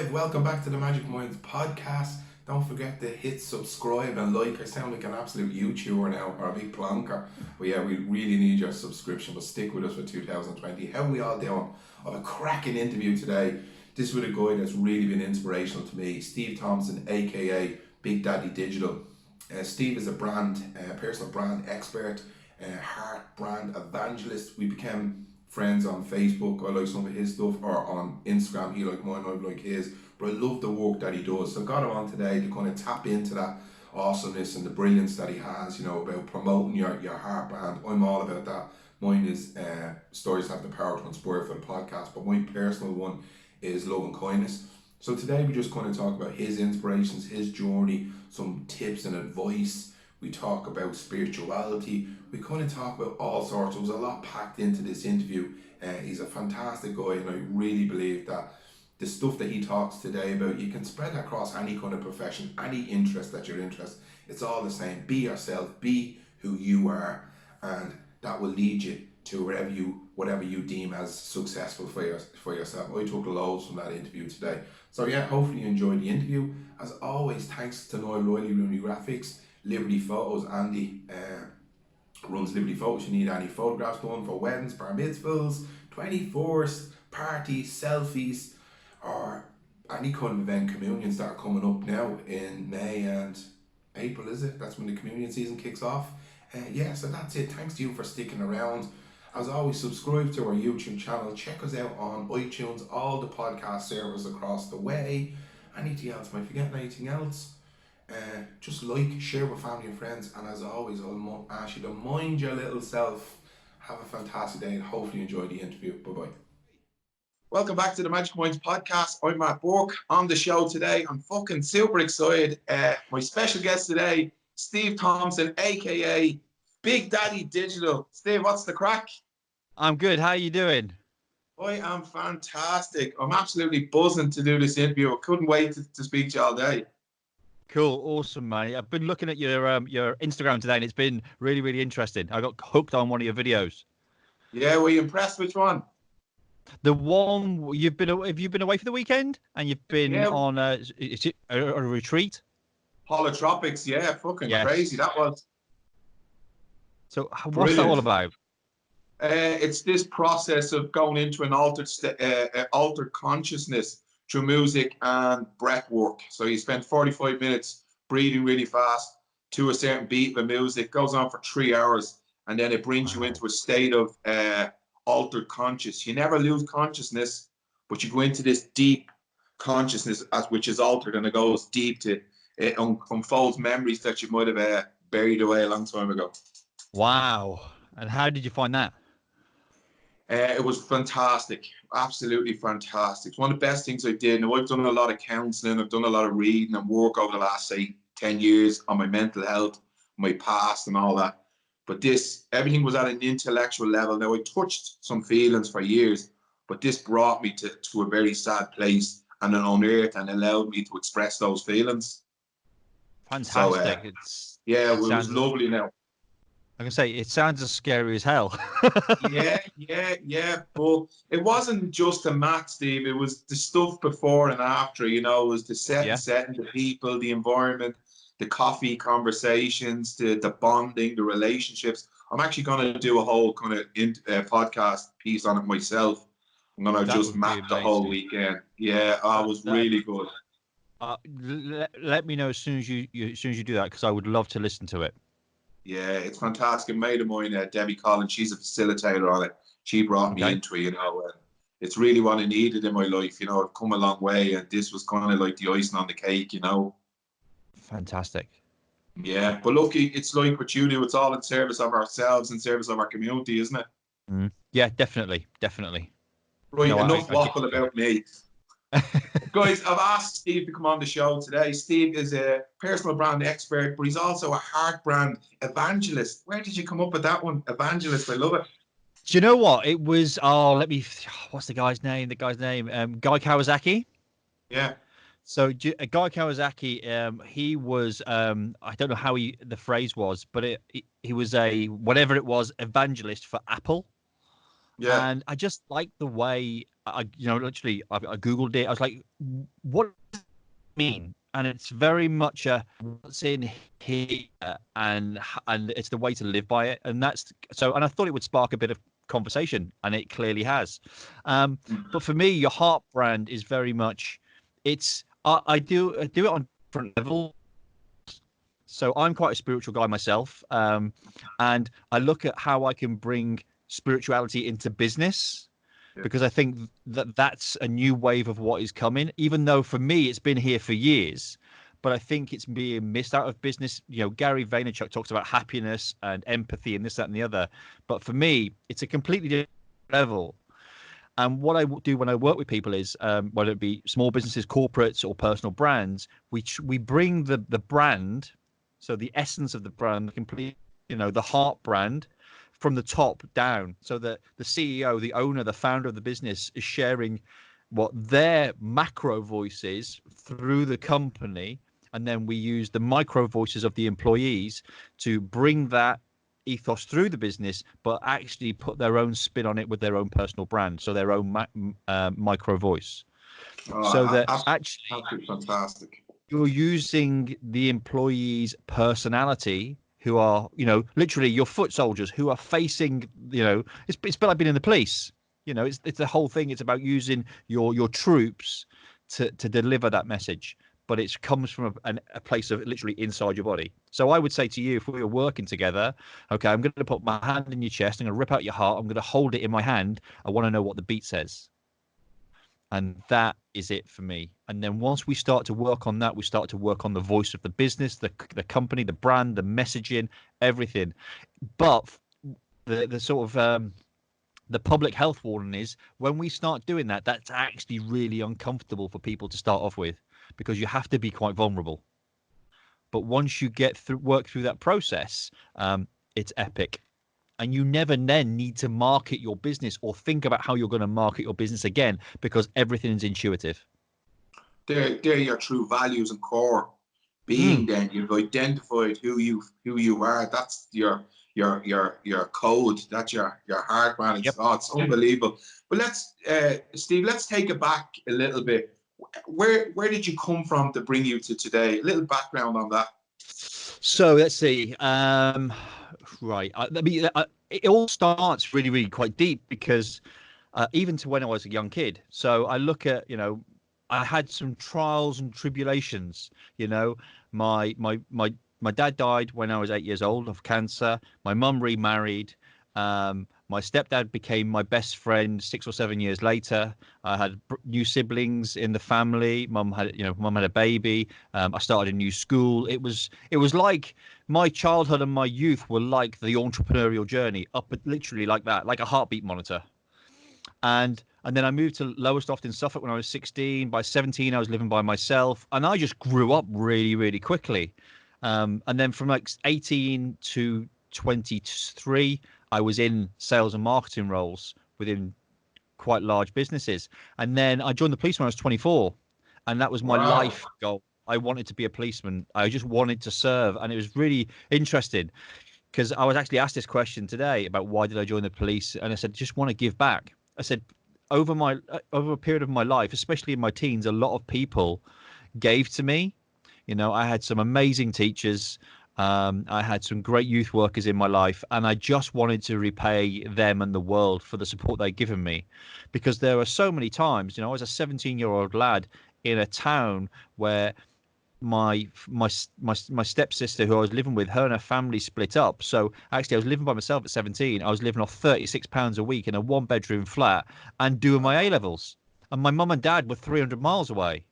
live. Welcome back to the Magic Minds podcast. Don't forget to hit subscribe and like. I sound like an absolute YouTuber now, or a big plonker. But yeah, we really need your subscription. But stick with us for 2020. How are we all doing? I have a cracking interview today. This is with a guy that's really been inspirational to me, Steve Thompson, aka Big Daddy Digital. Steve is a personal brand expert, heart brand evangelist. We became friends on Facebook. I like some of his stuff, or on Instagram. He like mine, I like his. But I love the work that he does. So I got him on today to kind of tap into that awesomeness and the brilliance that he has, about promoting your heart brand. I'm all about that. Mine is Stories Have the Power to Inspire for the podcast, but my personal one is love and kindness. So today we just kind of talk about his inspirations, his journey, some tips and advice. We talk about spirituality. We kind of talk about all sorts. There was a lot packed into this interview. He's a fantastic guy, and I really believe that the stuff that he talks today about, you can spread that across any kind of profession, any interest that you're interested. It's all the same. Be yourself, be who you are, and that will lead you to whatever you deem as successful for yourself. I took loads from that interview today. So yeah, hopefully you enjoyed the interview. As always, thanks to Noel Riley, Rooney Graphics, Liberty Photos. Andy runs Liberty Photos. You need any photographs done for weddings, bar mitzvahs, 24th, parties, selfies, or any kind of event, communions that are coming up now in May and April, is it? That's when the communion season kicks off. So that's it. Thanks to you for sticking around. As always, subscribe to our YouTube channel. Check us out on iTunes, all the podcast servers across the way. Anything else? Am I forgetting anything else? Just like, share with family and friends. And as always, I'll ask you to mind your little self. Have a fantastic day and hopefully enjoy the interview. Bye-bye. Welcome back to the Magic Minds podcast. I'm Matt Burke. On the show today, I'm fucking super excited. My special guest today, Steve Thompson, aka Big Daddy Digital. Steve, what's the crack? I'm good. How are you doing? I am fantastic. I'm absolutely buzzing to do this interview. I couldn't wait to speak to you all day. Cool, awesome, man. I've been looking at your Instagram today, and it's been really, really interesting. I got hooked on one of your videos. Yeah, were you impressed? Which one? The one have you been away for the weekend, and you've been on is it a retreat? Holotropics, yeah, fucking Yes. Crazy that was. So what's Brilliant. that all about? It's this process of going into an altered consciousness through music and breath work. So you spend 45 minutes breathing really fast to a certain beat of music. It goes on for 3 hours, and then it brings you into a state of altered conscious. You never lose consciousness, but you go into this deep consciousness which is altered, and it goes deep to it unfolds memories that you might have buried away a long time ago. Wow. And how did you find that? It was fantastic, absolutely fantastic. It's one of the best things I did. Now, I've done a lot of counselling, I've done a lot of reading and work over the last, say, 10 years on my mental health, my past and all that. But everything was at an intellectual level. Now, I touched some feelings for years, but this brought me to a very sad place, and it unearthed and allowed me to express those feelings. Fantastic. So, it was lovely now. I can say it sounds as scary as hell. yeah. But it wasn't just the mat, Steve. It was the stuff before and after. It was the setting, the people, the environment, the coffee conversations, the bonding, the relationships. I'm actually going to do a whole kind of podcast piece on it myself. I'm going to just map the whole weekend. Yeah, it was really good. Let me know as soon as you do that, because I would love to listen to it. Yeah, it's fantastic. A mate of mine, Debbie Collins, she's a facilitator on it. She brought me into it, and it's really what I needed in my life. I've come a long way, and this was kind of like the icing on the cake, Fantastic. Yeah, but look, it's like what you do. It's all in service of ourselves, in service of our community, isn't it? Yeah, definitely. Right, enough waffle about me. Guys, I've asked Steve to come on the show today. Steve is a personal brand expert, but he's also a heart brand evangelist. Where did you come up with that one? Evangelist, I love it. Do you know what? It was, what's the guy's name? Guy Kawasaki. Yeah. So Guy Kawasaki, he was, I don't know how the phrase was, but he was whatever it was, evangelist for Apple. Yeah. And I just like the way literally, I Googled it. I was like, what does it mean? And it's very much a what's in here, and it's the way to live by it. And that's so. And I thought it would spark a bit of conversation, and it clearly has. But for me, your heart brand is very much. I do it on different levels. So I'm quite a spiritual guy myself, and I look at how I can bring spirituality into business, because I think that that's a new wave of what is coming. Even though for me it's been here for years, but I think it's being missed out of business. Gary Vaynerchuk talks about happiness and empathy and this, that, and the other. But for me, it's a completely different level. And what I do when I work with people is, whether it be small businesses, corporates, or personal brands, we bring the brand, so the essence of the brand, the complete, the heart brand, from the top down, so that the CEO, the owner, the founder of the business is sharing what their macro voice is through the company, and then we use the micro voices of the employees to bring that ethos through the business, but actually put their own spin on it with their own personal brand, so their own micro voice. So that actually absolutely fantastic. You're using the employee's personality, who are, literally your foot soldiers, who are facing, it's a bit like being in the police. It's the whole thing. It's about using your troops to deliver that message, but it comes from a place of literally inside your body. So I would say to you, if we were working together, okay, I'm going to put my hand in your chest, I'm going to rip out your heart, I'm going to hold it in my hand, I want to know what the beat says. And that is it for me. And then once we start to work on that, we start to work on the voice of the business, the company, the brand, the messaging, everything. But the sort of the public health warning is, when we start doing that, that's actually really uncomfortable for people to start off with, because you have to be quite vulnerable. But once you work through that process, it's epic. And you never then need to market your business or think about how you're going to market your business again, because everything is intuitive. They're your true values and core being. Then you've identified who you are. That's your code. That's your heart, man. It's unbelievable. But let's Steve, let's take it back a little bit. Where did you come from to bring you to today? A little background on that. So let's see. Right. It all starts really, really quite deep, because even to when I was a young kid. So I look at, I had some trials and tribulations. My dad died when I was 8 years old of cancer. My mum remarried. My stepdad became my best friend 6 or 7 years later. I had new siblings in the family. Mum had a baby. I started a new school. It was like my childhood and my youth were like the entrepreneurial journey, up literally like that, like a heartbeat monitor. And then I moved to Lowestoft in Suffolk when I was 16. By 17, I was living by myself, and I just grew up really, really quickly. And then from like 18 to 23, I was in sales and marketing roles within quite large businesses. And then I joined the police when I was 24, and that was my life goal. I wanted to be a policeman. I just wanted to serve. And it was really interesting, because I was actually asked this question today about why did I join the police? And I said, just want to give back. I said, over a period of my life, especially in my teens, a lot of people gave to me. I had some amazing teachers. I had some great youth workers in my life, and I just wanted to repay them and the world for the support they'd given me, because there were so many times, I was a 17-year-old lad in a town where my stepsister, who I was living with, her and her family split up. So actually I was living by myself at 17. I was living off £36 a week in a 1-bedroom flat and doing my A-levels. And my mum and dad were 300 miles away.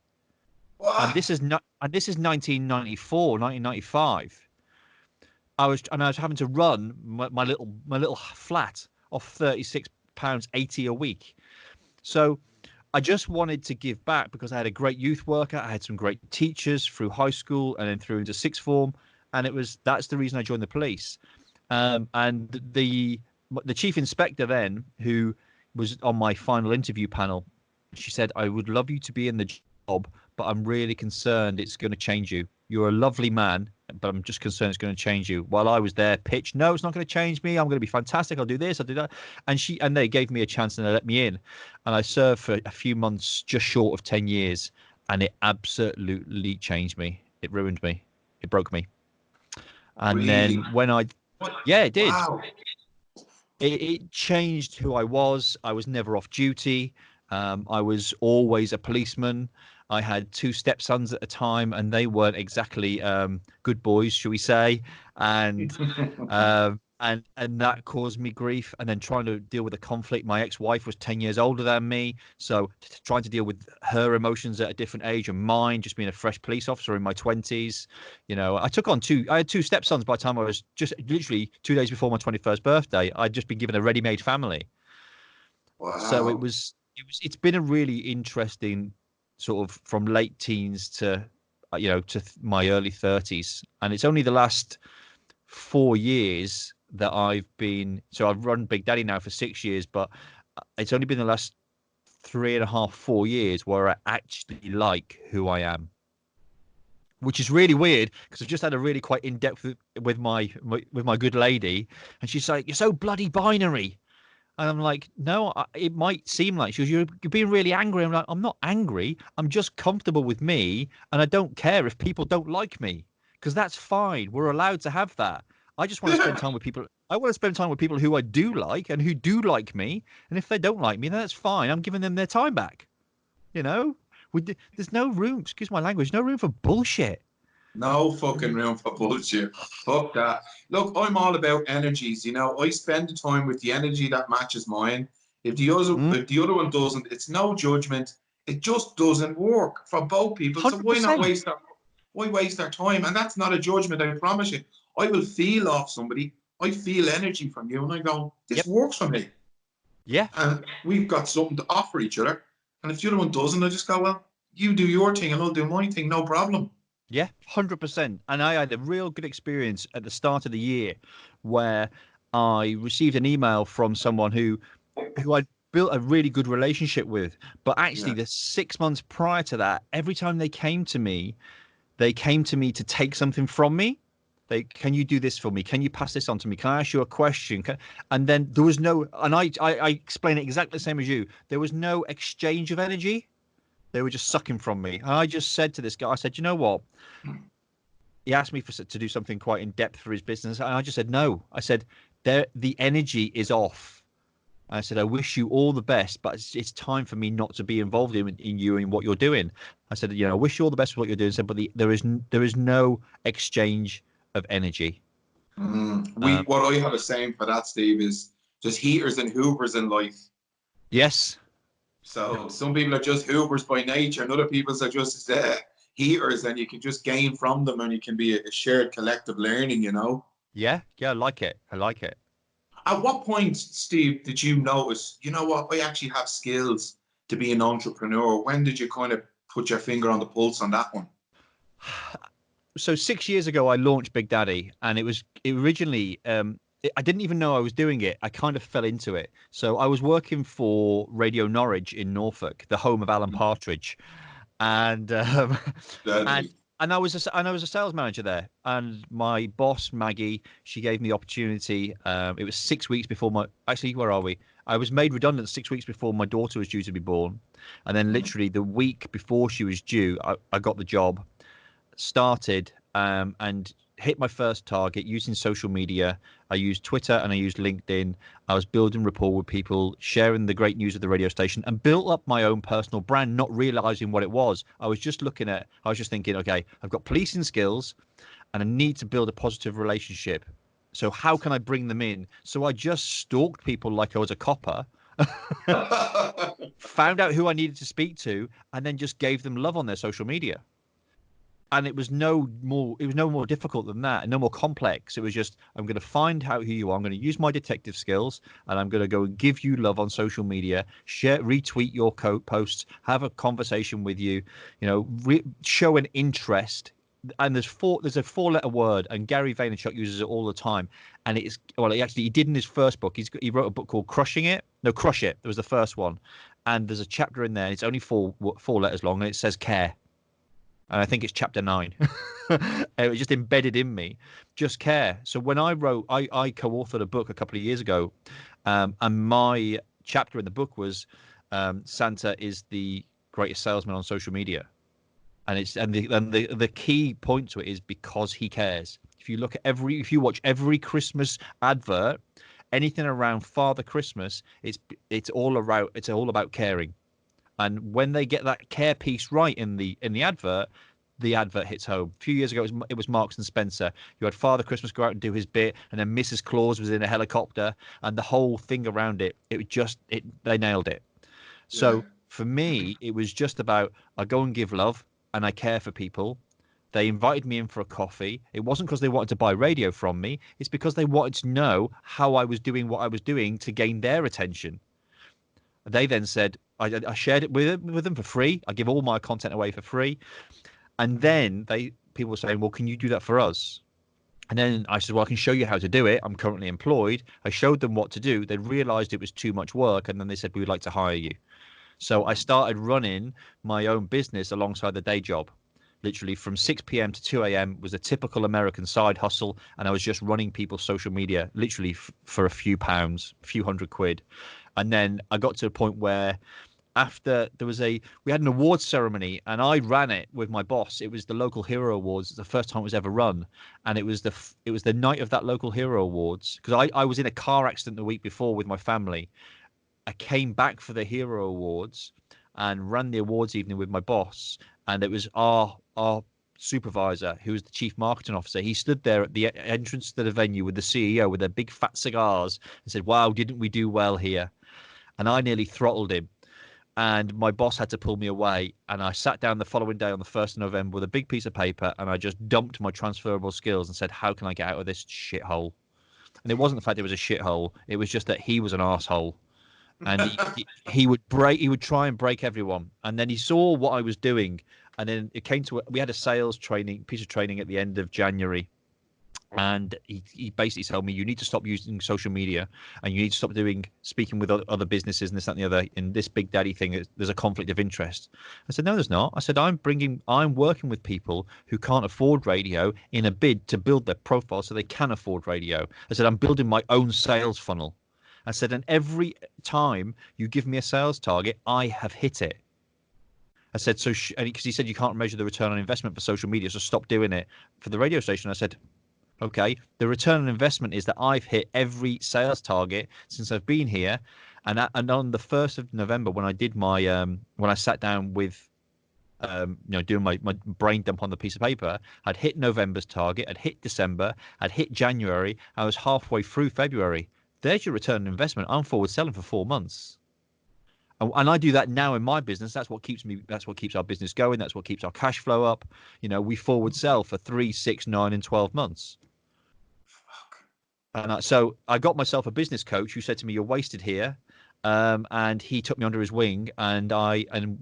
And this is 1994, 1995. I was having to run my little flat off £36.80 a week. So I just wanted to give back, because I had a great youth worker. I had some great teachers through high school and then through into sixth form. And that's the reason I joined the police. And the chief inspector then, who was on my final interview panel, she said, I would love you to be in the job, but I'm really concerned it's going to change you. You're a lovely man, but I'm just concerned it's going to change you. While I was there, pitch, no, it's not going to change me. I'm going to be fantastic. I'll do this. I'll do that. And they gave me a chance and they let me in. And I served for a few months, just short of 10 years. And it absolutely changed me. It ruined me. It broke me. And Really? then yeah, it did. Wow. It changed who I was. I was never off duty. I was always a policeman. I had two stepsons at the time, and they weren't exactly good boys, shall we say? And and that caused me grief. And then trying to deal with the conflict. My ex-wife was 10 years older than me, so trying to deal with her emotions at a different age and mine, just being a fresh police officer in my 20s. I had two stepsons by the time I was just literally 2 days before my 21st birthday. I'd just been given a ready-made family. Wow. So it's been a really interesting sort of from late teens to my early 30s, and it's only the last 4 years that I've run Big Daddy now for 6 years, but it's only been the last 3.5, 4 years where I actually like who I am, which is really weird because I've just had a really quite in-depth with my good lady, and she's like, "You're so bloody binary." And I'm like, no, it might seem like she goes, you're being really angry. I'm like, I'm not angry. I'm just comfortable with me. And I don't care if people don't like me, because that's fine. We're allowed to have that. I just want to spend time with people. I want to spend time with people who I do like and who do like me. And if they don't like me, then that's fine. I'm giving them their time back. There's no room, excuse my language, no room for bullshit. No fucking room for bullshit. Fuck that. Look, I'm all about energies. I spend the time with the energy that matches mine. If the other one doesn't, it's no judgment. It just doesn't work for both people. So 100%. why waste our time? And that's not a judgment, I promise you. I will feel off somebody. I feel energy from you, and I go, this Yep. works for me. Yeah. And we've got something to offer each other. And if the other one doesn't, I just go, well, you do your thing and I'll do my thing, no problem. Yeah, 100%. And I had a real good experience at the start of the year where I received an email from someone who I'd built a really good relationship with. But actually, the 6 months prior to that, every time they came to me to take something from me. Can you do this for me? Can you pass this on to me? Can I ask you a question? And then there was no, and I explain it exactly the same as you. There was no exchange of energy. They were just sucking from me. And I just said to this guy, I said, you know what? He asked me to do something quite in depth for his business. And I just said, no. I said, the energy is off. And I said, I wish you all the best, but it's time for me not to be involved in you and what you're doing. I said, I wish you all the best with what you're doing. I said, but there is no exchange of energy. What I have a saying for that, Steve, is just heaters and hoovers in life. Yes. So some people are just hoovers by nature, and other people are just heaters, and you can just gain from them, and you can be a shared collective learning. Yeah, I like it. At what point, Steve, did you notice, you know what, I actually have skills to be an entrepreneur? When did you kind of put your finger on the pulse on that one? So 6 years ago, I launched Big Daddy, and it originally, I didn't even know I was doing it. I kind of fell into it. So I was working for Radio Norwich in Norfolk, the home of Alan Partridge, and and I was a sales manager there. And my boss Maggie, she gave me the opportunity. It was 6 weeks before where are we? I was made redundant 6 weeks before my daughter was due to be born, and then literally the week before she was due, I got the job, started, and hit my first target using social media. I used Twitter and I used LinkedIn. I was building rapport with people, sharing the great news of the radio station, and built up my own personal brand, not realizing what it was. I was just thinking, okay, I've got policing skills and I need to build a positive relationship. So how can I bring them in? So I just stalked people like I was a copper, found out who I needed to speak to, and then just gave them love on their social media. And it was no more difficult than that, and no more complex. It was just, I'm going to find out who you are. I'm going to use my detective skills, and I'm going to go and give you love on social media, retweet your posts, have a conversation with you, show an interest. And there's a 4-letter word, and Gary Vaynerchuk uses it all the time. And he did in his first book. He wrote a book called Crush It. It was the first one. And there's a chapter in there. It's only four letters long, and it says care. And I think it's chapter 9. It was just embedded in me. Just care. So when I wrote, I co-authored a book a couple of years ago, and my chapter in the book was Santa is the greatest salesman on social media. And the key point to it is because he cares. If you watch every Christmas advert, anything around Father Christmas, it's all about caring. And when they get that care piece right in the advert, the advert hits home. A few years ago, it was Marks and Spencer. You had Father Christmas go out and do his bit, and then Mrs. Claus was in a helicopter, and the whole thing around it, they nailed it. So Yeah. for me, it was just about, I go and give love, and I care for people. They invited me in for a coffee. It wasn't because they wanted to buy radio from me. It's because they wanted to know how I was doing what I was doing to gain their attention. They then said, I shared it with them for free. I give all my content away for free. And then people were saying, well, can you do that for us? And then I said, well, I can show you how to do it. I'm currently employed. I showed them what to do. They realized it was too much work. And then they said, we would like to hire you. So I started running my own business alongside the day job. Literally from 6 p.m. to 2 a.m. was a typical American side hustle. And I was just running people's social media, literally for a few pounds, a few £100. And then I got to a point where after we had an awards ceremony and I ran it with my boss. It was the local hero awards. It's the first time it was ever run. And it was the night of that local hero awards, because I was in a car accident the week before with my family. I came back for the hero awards and ran the awards evening with my boss. And it was our supervisor, who was the chief marketing officer. He stood there at the entrance to the venue with the CEO with their big fat cigars and said, wow, didn't we do well here? And I nearly throttled him. And my boss had to pull me away. And I sat down the following day on the 1st of November with a big piece of paper, and I just dumped my transferable skills and said, how can I get out of this shithole? And it wasn't the fact it was a shithole. It was just that he was an arsehole. And he would try and break everyone. And then he saw what I was doing. And then it came to, we had a sales piece of training at the end of January. And he basically told me, you need to stop using social media, and you need to stop speaking with other businesses and this, that, and the other. In this Big Daddy thing, there's a conflict of interest. I said, no, there's not. I said, I'm working with people who can't afford radio in a bid to build their profile so they can afford radio. I said, I'm building my own sales funnel. I said, and every time you give me a sales target, I have hit it. I said, because he said you can't measure the return on investment for social media, so stop doing it for the radio station. I said, okay, the return on investment is that I've hit every sales target since I've been here. And on the 1st of November, when I did my, when I sat down with, doing my brain dump on the piece of paper, I'd hit November's target, I'd hit December, I'd hit January, I was halfway through February. There's your return on investment. I'm forward selling for 4 months. And I do that now in my business. That's what keeps our business going. That's what keeps our cash flow up. We forward sell for 3, 6, 9, and 12 months. And so I got myself a business coach who said to me, you're wasted here. And he took me under his wing, and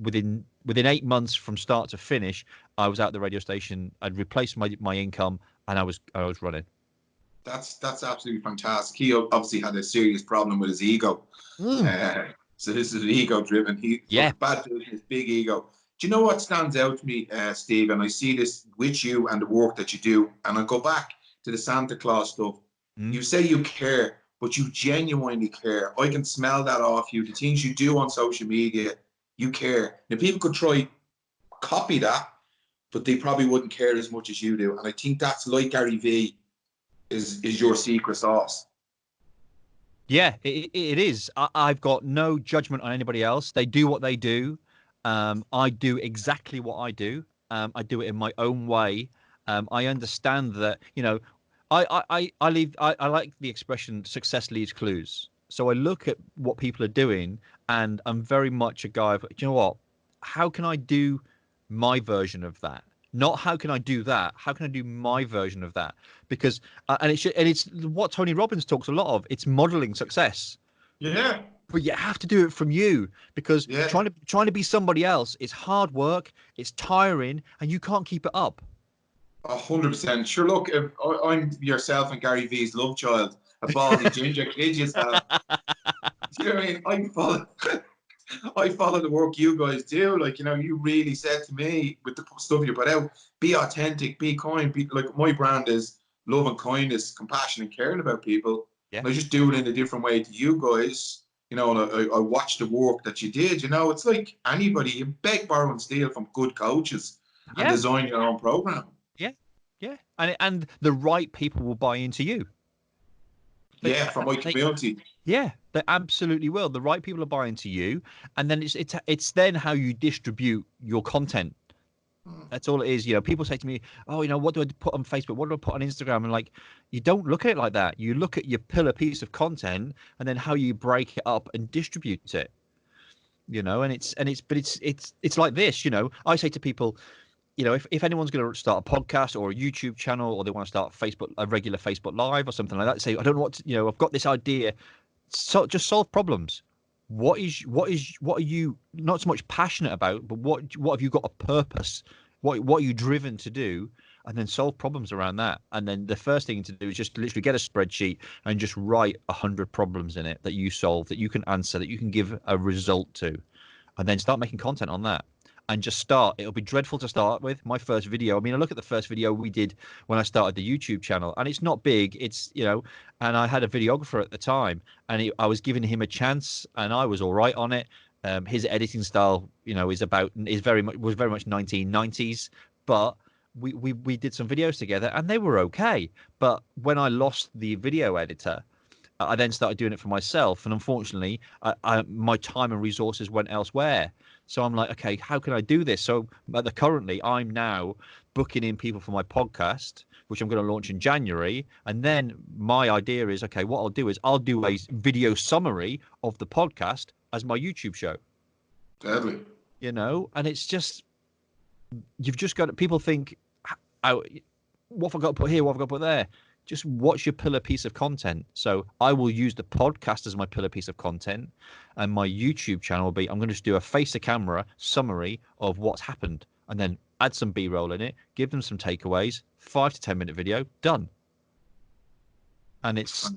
within 8 months from start to finish, I was out the radio station. I'd replaced my income, and I was running. That's absolutely fantastic. He obviously had a serious problem with his ego. So this is ego driven. Bad for his big ego. Do you know what stands out to me, Steve? And I see this with you and the work that you do. And I go back to the Santa Claus stuff. You say you care, but you genuinely care. I can smell that off you. The things you do on social media, you care. Now, people could try copy that, but they probably wouldn't care as much as you do. And I think that's like Gary V is your secret sauce. Yeah, it is. I've got no judgment on anybody else. They do what they do. I do exactly what I do. I do it in my own way. I understand that, I like the expression success leaves clues. So I look at what people are doing, and I'm very much a guy of, you know what, how can I do my version of that? Not how can I do that? How can I do my version of that? Because it's what Tony Robbins talks a lot of. It's modeling success. Yeah. But you have to do it from you, because trying to be somebody else is hard work. It's tiring, and you can't keep it up. 100%. Sure. Look, if I'm yourself and Gary V's love child, a baldy ginger kid yourself. Do you know what I mean? I follow the work you guys do. Like, you really said to me with the stuff you put out, be authentic, be kind. Like, my brand is love and kindness, compassion and caring about people. Yeah. And I just do it in a different way to you guys. And I watch the work that you did. It's like anybody, you beg, borrow, and steal from good coaches and Yeah. design your own program. Yeah. Yeah. And the right people will buy into you. Yeah, from my community. Yeah, they absolutely will. The right people are buying to you, and then it's then how you distribute your content. That's all it is. People say to me, "Oh, what do I put on Facebook? What do I put on Instagram?" And like, you don't look at it like that. You look at your pillar piece of content, and then how you break it up and distribute it. It's like this. I say to people, if anyone's going to start a podcast or a YouTube channel, or they want to start a regular Facebook Live or something like that, say, I don't know what I've got this idea. So just solve problems. What are you not so much passionate about, but what have you got a purpose? What are you driven to do? And then solve problems around that. And then the first thing to do is just literally get a spreadsheet and just write 100 problems in it that you solve, that you can answer, that you can give a result to, and then start making content on that. And just start. It'll be dreadful to start with. My first video, I mean, I look at the first video we did when I started the YouTube channel, and it's not big. It's, and I had a videographer at the time, and I was giving him a chance, and I was all right on it. His editing style, was very much 1990s, but we did some videos together, and they were okay. But when I lost the video editor, I then started doing it for myself, and unfortunately, my time and resources went elsewhere. So I'm like, okay, how can I do this? So currently, I'm now booking in people for my podcast, which I'm going to launch in January. And then my idea is, okay, what I'll do is I'll do a video summary of the podcast as my YouTube show. Deadly. And it's just, you've just got to, people think, what have I got to put here? What have I got to put there? Just watch your pillar piece of content. So I will use the podcast as my pillar piece of content, and my YouTube channel will be, I'm going to just do a face to camera summary of what's happened, and then add some B-roll in it, give them some takeaways, 5 to 10 minute video, done. And it's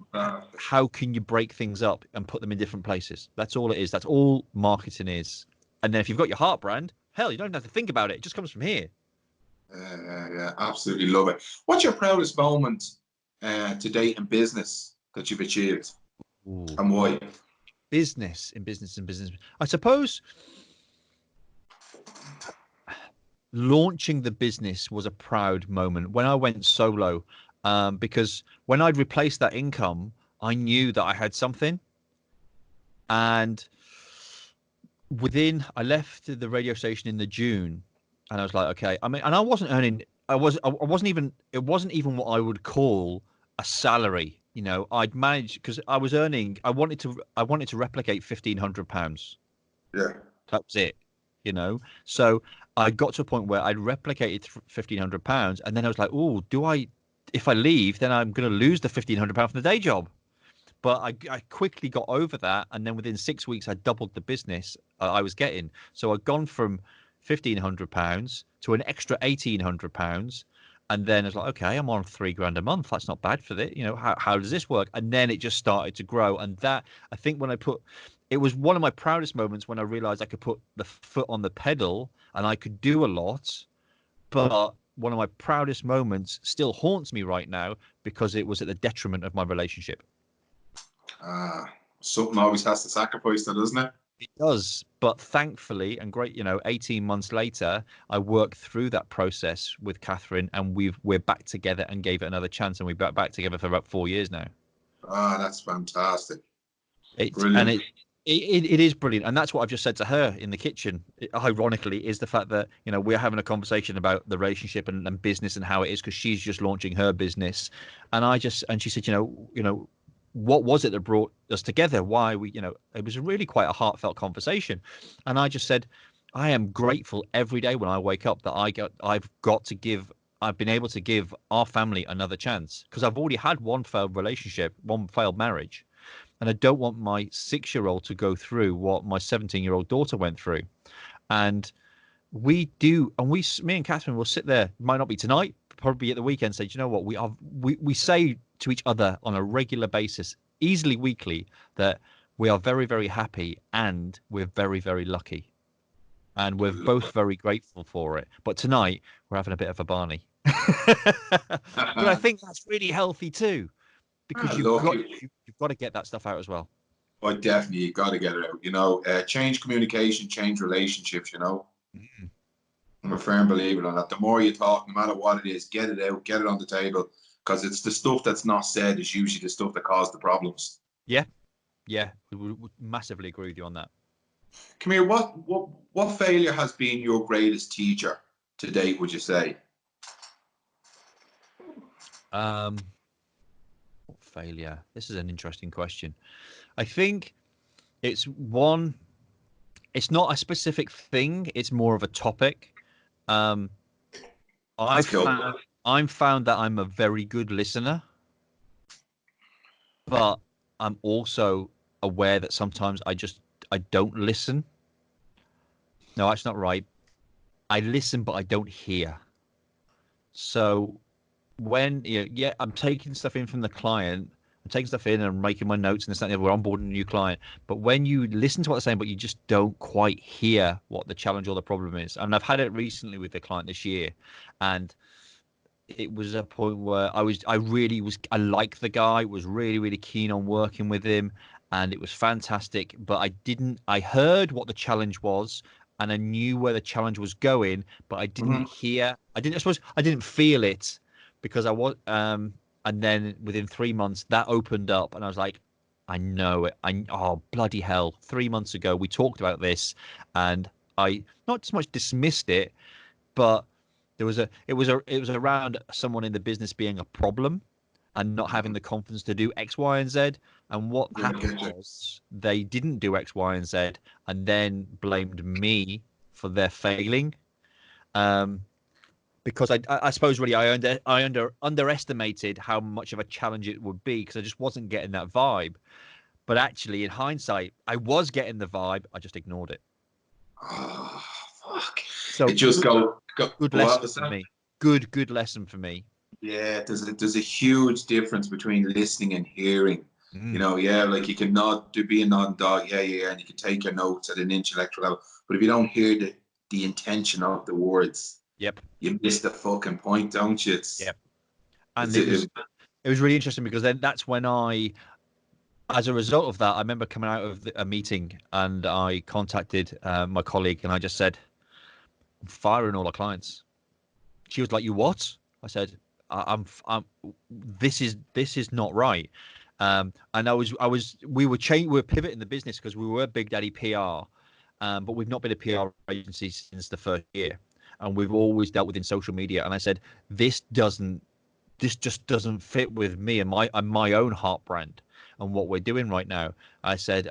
how can you break things up and put them in different places? That's all it is. That's all marketing is. And then if you've got your heart brand, hell, you don't have to think about it. It just comes from here. Yeah, absolutely love it. What's your proudest moment to date in business that you've achieved? Ooh. And why? Business. I suppose launching the business was a proud moment when I went solo, because when I'd replaced that income, I knew that I had something. And I left the radio station in the June, and I was like, okay, I mean, and I wasn't earning, it wasn't even what I would call a salary. I'd managed, because I was earning, I wanted to replicate £1,500. Yeah. That was it, So I got to a point where I'd replicated £1,500, and then I was like, oh, if I leave, then I'm going to lose the £1,500 from the day job. But I quickly got over that, and then within 6 weeks, I doubled the business I was getting. So I'd gone from £1,500 to an extra £1,800. And then it's like, okay, I'm on $3,000 a month. That's not bad for this. How does this work? And then it just started to grow. And that, I think it was one of my proudest moments when I realized I could put the foot on the pedal and I could do a lot. But one of my proudest moments still haunts me right now because it was at the detriment of my relationship. Something always has to sacrifice that, doesn't it? It does, but thankfully, and great, 18 months later, I worked through that process with Catherine, and we're back together and gave it another chance, and we've been back together for about 4 years now. That's fantastic. Brilliant. It is brilliant, and that's what I've just said to her in the kitchen. Ironically, is the fact that we're having a conversation about the relationship and business and how it is, because she's just launching her business, and she said, what was it that brought us together? Why it was really quite a heartfelt conversation. And I just said, I am grateful every day when I wake up that I've been able to give our family another chance, because I've already had one failed relationship, one failed marriage. And I don't want my 6-year-old to go through what my 17-year-old daughter went through. And me and Catherine will sit there, might not be tonight, probably at the weekend, say, do you know what, we say to each other on a regular basis, easily weekly, that We are very, very happy, and we're very, very lucky. And we're both very grateful for it. But tonight, we're having a bit of a Barney. But I think that's really healthy too, because Look, you've got to get that stuff out as well. I definitely got to get it out. Change communication, change relationships. Mm. I'm a firm believer in that. The more you talk, no matter what it is, get it out, get it on the table, because it's the stuff that's not said is usually the stuff that caused the problems. Yeah, yeah, we massively agree with you on that. Come here. What failure has been your greatest teacher to date? Would you say? Failure. This is an interesting question. I think it's one. It's not a specific thing. It's more of a topic. Um, That's cool. I'm found that I'm a very good listener, but I'm also aware that sometimes I don't listen. No, that's not right. I listen, but I don't hear. So when I'm taking stuff in from the client, I'm taking stuff in and I'm making my notes and this and that, we're onboarding a new client. But when you listen to what they're saying, but you just don't quite hear what the challenge or the problem is, and I've had it recently with the client this year, and it was a point where I liked the guy, was really, really keen on working with him, and it was fantastic. But I heard what the challenge was, and I knew where the challenge was going, but I didn't hear, I suppose I didn't feel it because I was, and then within 3 months that opened up, and I was like, I know it. Oh, bloody hell. 3 months ago, we talked about this, and I not so much dismissed it, but it was around someone in the business being a problem and not having the confidence to do X, Y, and Z. And what happened was they didn't do X, Y, and Z, and then blamed me for their failing. Because I suppose really I underestimated how much of a challenge it would be because I just wasn't getting that vibe. But actually, in hindsight, I was getting the vibe. I just ignored it. Oh, fuck. So It just good lesson for me. Good lesson for me. Yeah, there's a huge difference between listening and hearing. Like you can be a non-dog, and you can take your notes at an intellectual level. But if you don't hear the intention of the words, Yep. you miss the fucking point, don't you? Yep. And it was really interesting because then that's when as a result of that, I remember coming out of a meeting and I contacted my colleague and I just said, I'm firing all our clients. She was like, "You what?" I said, "I'm this is not right." And we were pivoting the business because we were Big Daddy PR, but we've not been a PR agency since the first year, and we've always dealt within social media. And I said, this just doesn't fit with me and my own heart brand and what we're doing right now. I said,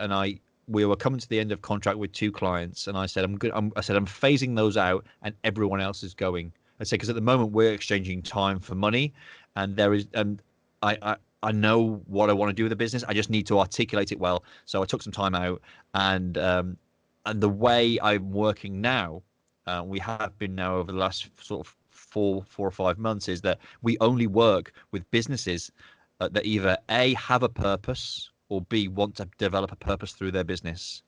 we were coming to the end of contract with 2 clients, and I said, I'm phasing those out, and everyone else is going. I say, because at the moment we're exchanging time for money, and I know what I want to do with the business. I just need to articulate it well. So I took some time out, and the way I'm working now, we have been now over the last sort of 4 or 5 months, is that we only work with businesses that either A, have a purpose, or B, want to develop a purpose through their business.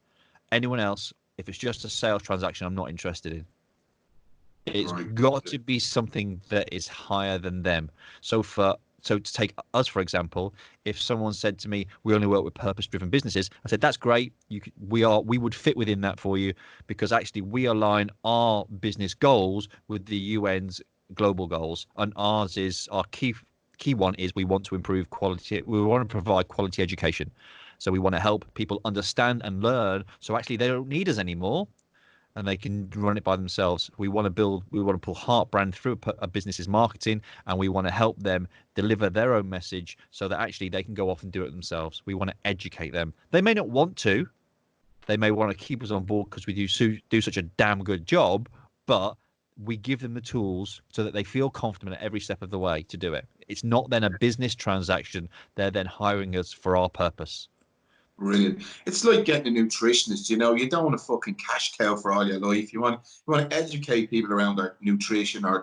Anyone else, if it's just a sales transaction, I'm not interested in. It's got to be something that is higher than them. So to take us, for example, if someone said to me, we only work with purpose-driven businesses, I said, that's great. We would fit within that for you, because actually we align our business goals with the UN's global goals, and ours is our key one is we want to improve quality. We want to provide quality education. So we want to help people understand and learn. So actually they don't need us anymore, and they can run it by themselves. We want to pull Heart brand through a business's marketing, and we want to help them deliver their own message so that actually they can go off and do it themselves. We want to educate them. They may not want to. They may want to keep us on board because we do such a damn good job, but we give them the tools so that they feel confident at every step of the way to do it. It's not then a business transaction. They're then hiring us for our purpose. Brilliant. It's like getting a nutritionist. You don't want a fucking cash cow for all your life. You want to educate people around their nutrition or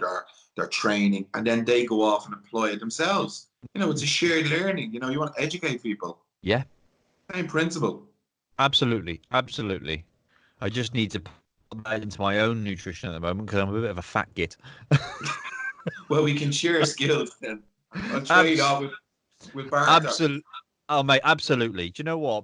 their training, and then they go off and apply it themselves. It's a shared learning. You want to educate people. Yeah. Same principle. Absolutely, absolutely. I just need to put that into my own nutrition at the moment because I'm a bit of a fat git. Well, we can share skills then. I'll trade Abs- off with barter. Absolutely. Oh, mate, absolutely. Do you know what?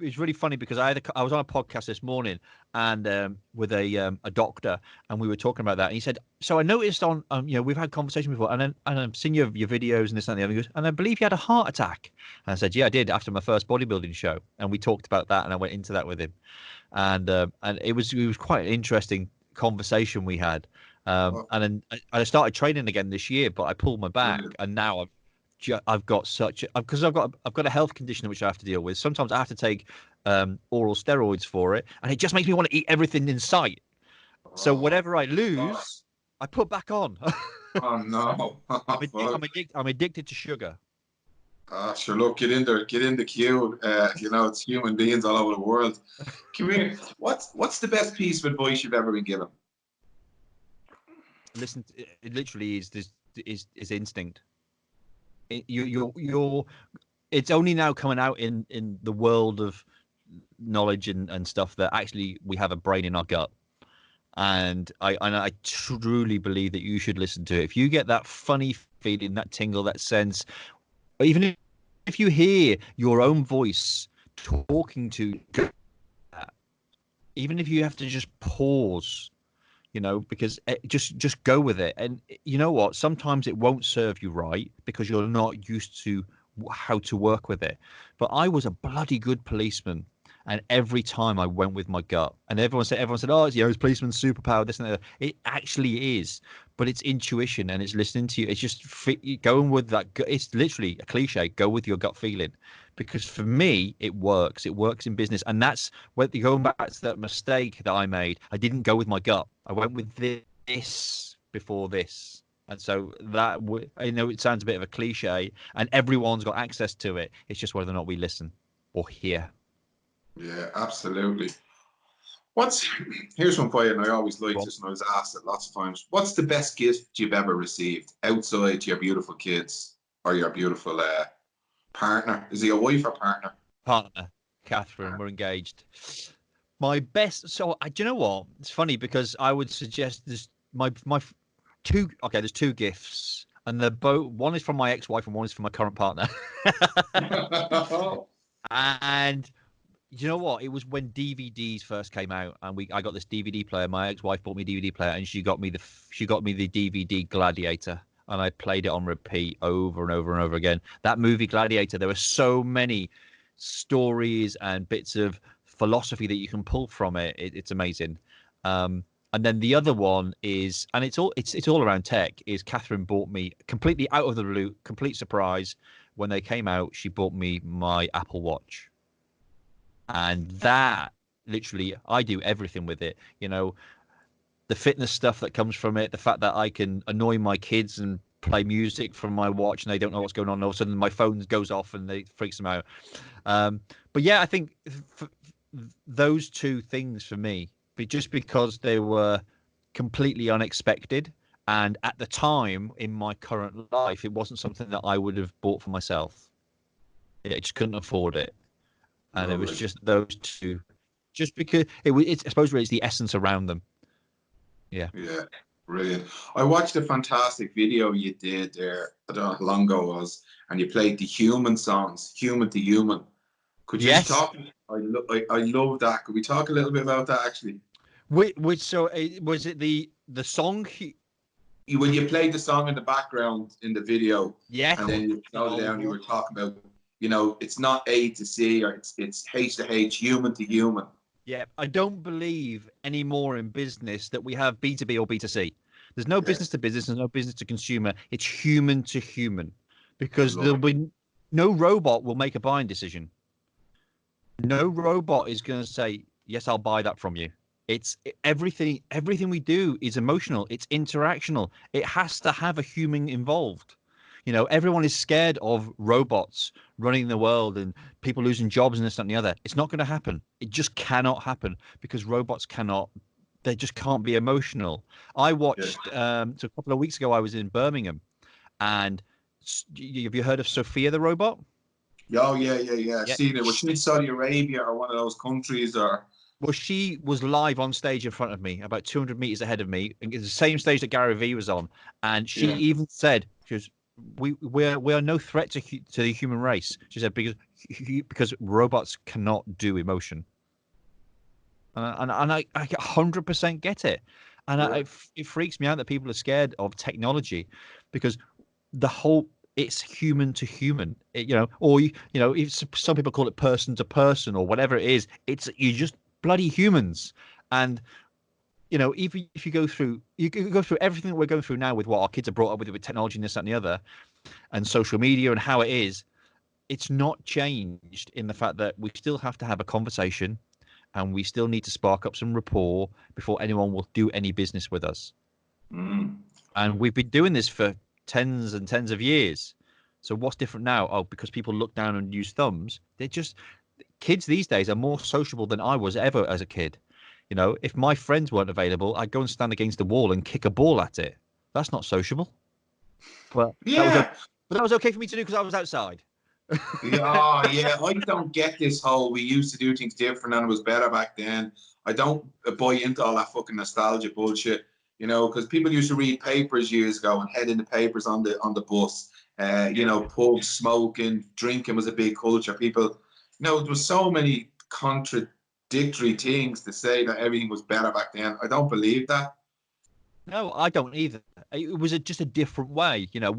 It's really funny because I was on a podcast this morning and with a doctor, and we were talking about that. And he said, "So I noticed on we've had conversation before, and then and I've seen your videos and this and the other. He goes, and I believe you had a heart attack." And I said, "Yeah, I did after my first bodybuilding show." And we talked about that, and I went into that with him, and it was quite an interesting conversation we had. Oh, And then I started training again this year, but I pulled my back, brilliant. and now I've got such because I've got a health condition which I have to deal with. Sometimes I have to take oral steroids for it, and it just makes me want to eat everything in sight. So Oh, whatever I God. lose, I put back on. Oh no. I'm Fuck. I'm addicted to sugar. Sure, look, get in there, get in the queue. It's human beings all over the world. Come here. What's the best piece of advice you've ever been given? Listen, it literally is this is instinct. You're it's only now coming out in the world of knowledge and stuff that actually we have a brain in our gut. And I truly believe that you should listen to it. If you get that funny feeling, that tingle, that sense, or even if you hear your own voice talking to you, even if you have to just pause, because just go with it. And you know what? Sometimes it won't serve you right because you're not used to how to work with it. But I was a bloody good policeman, and every time I went with my gut, and everyone said, "Oh, it's policeman's superpower, this and that." It actually is, but it's intuition and it's listening to you. It's just going with that. It's literally a cliche. Go with your gut feeling, because for me, it works. It works in business, and that's where going back to that mistake that I made. I didn't go with my gut. I went with this before this. And so I know it sounds a bit of a cliche, and everyone's got access to it. It's just whether or not we listen or hear. Yeah, absolutely. What's Here's one for you, and I always like Well, this, and I was asked it lots of times. What's the best gift you've ever received outside your beautiful kids or your beautiful partner? Is he a wife or partner? partner, Catherine, we're engaged. My best. So, do you know what? It's funny because I would suggest there's my two. Okay, there's two gifts, and they're both. One is from my ex-wife, and one is from my current partner. And you know what? It was when DVDs first came out, and I got this DVD player. My ex-wife bought me a DVD player, and she got me the DVD Gladiator, and I played it on repeat over and over and over again. That movie Gladiator, there were so many stories and bits of philosophy that you can pull from it. It's amazing. And then the other one is, and it's all around tech. Is Catherine bought me completely out of the blue, complete surprise when they came out. She bought me my Apple Watch, and that literally I do everything with it. The fitness stuff that comes from it, the fact that I can annoy my kids and play music from my watch and they don't know what's going on. All of a sudden, my phone goes off and they freaks them out. But yeah, I think those two things for me, but just because they were completely unexpected. And at the time in my current life, it wasn't something that I would have bought for myself. I just couldn't afford it. And it was Lovely. just those two, just because it's I suppose really it's the essence around them. Yeah. Yeah, brilliant. I watched a fantastic video you did there. I don't know how long ago it was, and you played the human songs, human to human. Could you just Yes. talk? I love that. Could we talk a little bit about that actually? Which so was it the song? When you played the song in the background in the video, Yes. and then you The slowed it old down, you one. were talking about, it's not A to C, or it's H to H, human to human. Yeah. I don't believe anymore in business that we have B2B or B2C. There's no Yeah, business to business. There's no business to consumer. It's human to human, I because love there'll it. be no robot will make a buying decision. No robot is going to say, yes, I'll buy that from you. Everything we do is emotional. It's interactional. It has to have a human involved. Everyone is scared of robots running the world and people losing jobs and this, that, and the other. It's not going to happen. It just cannot happen because robots cannot, they just can't be emotional. I Yeah. watched, so a couple of weeks ago, I was in Birmingham, and have you heard of Sophia the robot? Oh, yeah. Yeah. See, was she in Saudi Arabia or one of those countries, or? Well, she was live on stage in front of me, about 200 meters ahead of me, and it's the same stage that Gary Vee was on. And she Yeah. even said, "She was, we are no threat to the human race." She said because robots cannot do emotion, and I 100% get it, and Yeah. it freaks me out that people are scared of technology, because the whole it's human to human, or if some people call it person to person or whatever it is, it's you just bloody humans. And if you go through everything that we're going through now with what our kids are brought up with technology and this, that, and the other, and social media and how it is, it's not changed in the fact that we still have to have a conversation, and we still need to spark up some rapport before anyone will do any business with us. Mm. And we've been doing this for tens and tens of years. So what's different now? Oh, because people look down and use thumbs. Kids these days are more sociable than I was ever as a kid. If my friends weren't available, I'd go and stand against the wall and kick a ball at it. That's not sociable. But that was okay. Yeah. But that was okay for me to do because I was outside. Yeah. I don't get this whole we used to do things different and it was better back then. I don't buy into all that fucking nostalgia bullshit, because people used to read papers years ago and head in the papers on the bus. Pubs, smoking, drinking was a big culture. People, there was so many contradictory things to say that everything was better back then. I don't believe that. No, I don't either. It was just a different way. Yeah.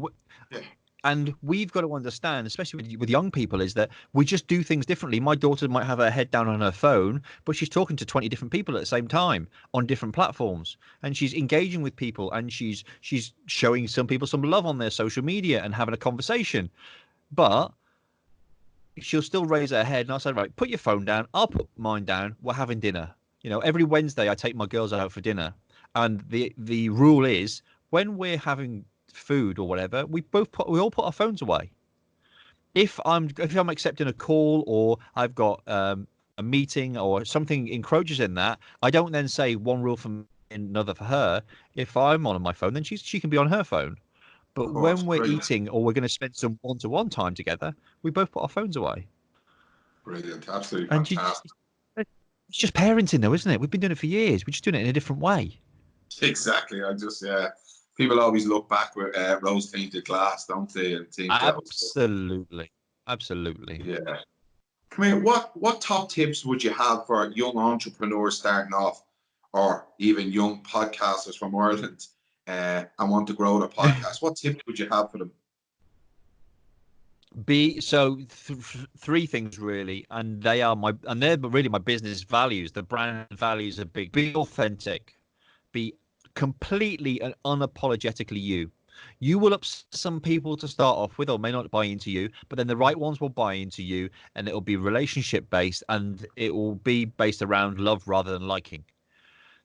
And we've got to understand, especially with young people, is that we just do things differently. My daughter might have her head down on her phone, but she's talking to 20 different people at the same time on different platforms, and she's engaging with people, and she's showing some people some love on their social media and having a conversation. But she'll still raise her head, and I'll say, right, put your phone down. I'll put mine down. We're having dinner. Every Wednesday I take my girls out for dinner, and the rule is when we're having food or whatever, we all put our phones away. If I'm accepting a call, or I've got a meeting or something encroaches in that, I don't then say one rule for me, another for her. If I'm on my phone, then she can be on her phone. Of But course. when we're Brilliant. eating or we're going to spend some one-to-one time together, we both put our phones away. Brilliant. Absolutely And fantastic. it's just parenting, though, isn't it? We've been doing it for years. We're just doing it in a different way. Exactly. People always look back with rose-tinted glass, don't they, and think that was, Absolutely. Absolutely. yeah. Come here. What top tips would you have for young entrepreneurs starting off, or even young podcasters from Ireland, and want to grow their podcast? What tips would you have for them? Three things really, and they're really my business values. The brand values are big. Be authentic. Be completely and unapologetically you. You will upset some people to start off with, or may not buy into you, but then the right ones will buy into you, and it will be relationship based, and it will be based around love rather than liking.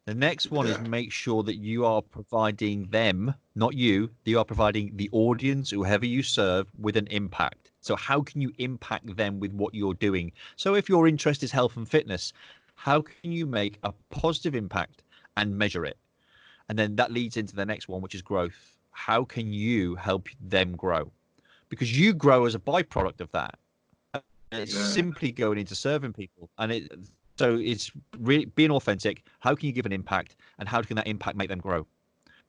The next one is Yeah. make sure that you are providing them, not you, you are providing the audience, whoever you serve, with an impact. So how can you impact them with what you're doing? So if your interest is health and fitness, how can you make a positive impact and measure it? And then that leads into the next one, which is growth. How can you help them grow? Because you grow as a byproduct of that. And it's Yeah. simply going into serving people. So it's really being authentic. How can you give an impact, and how can that impact make them grow?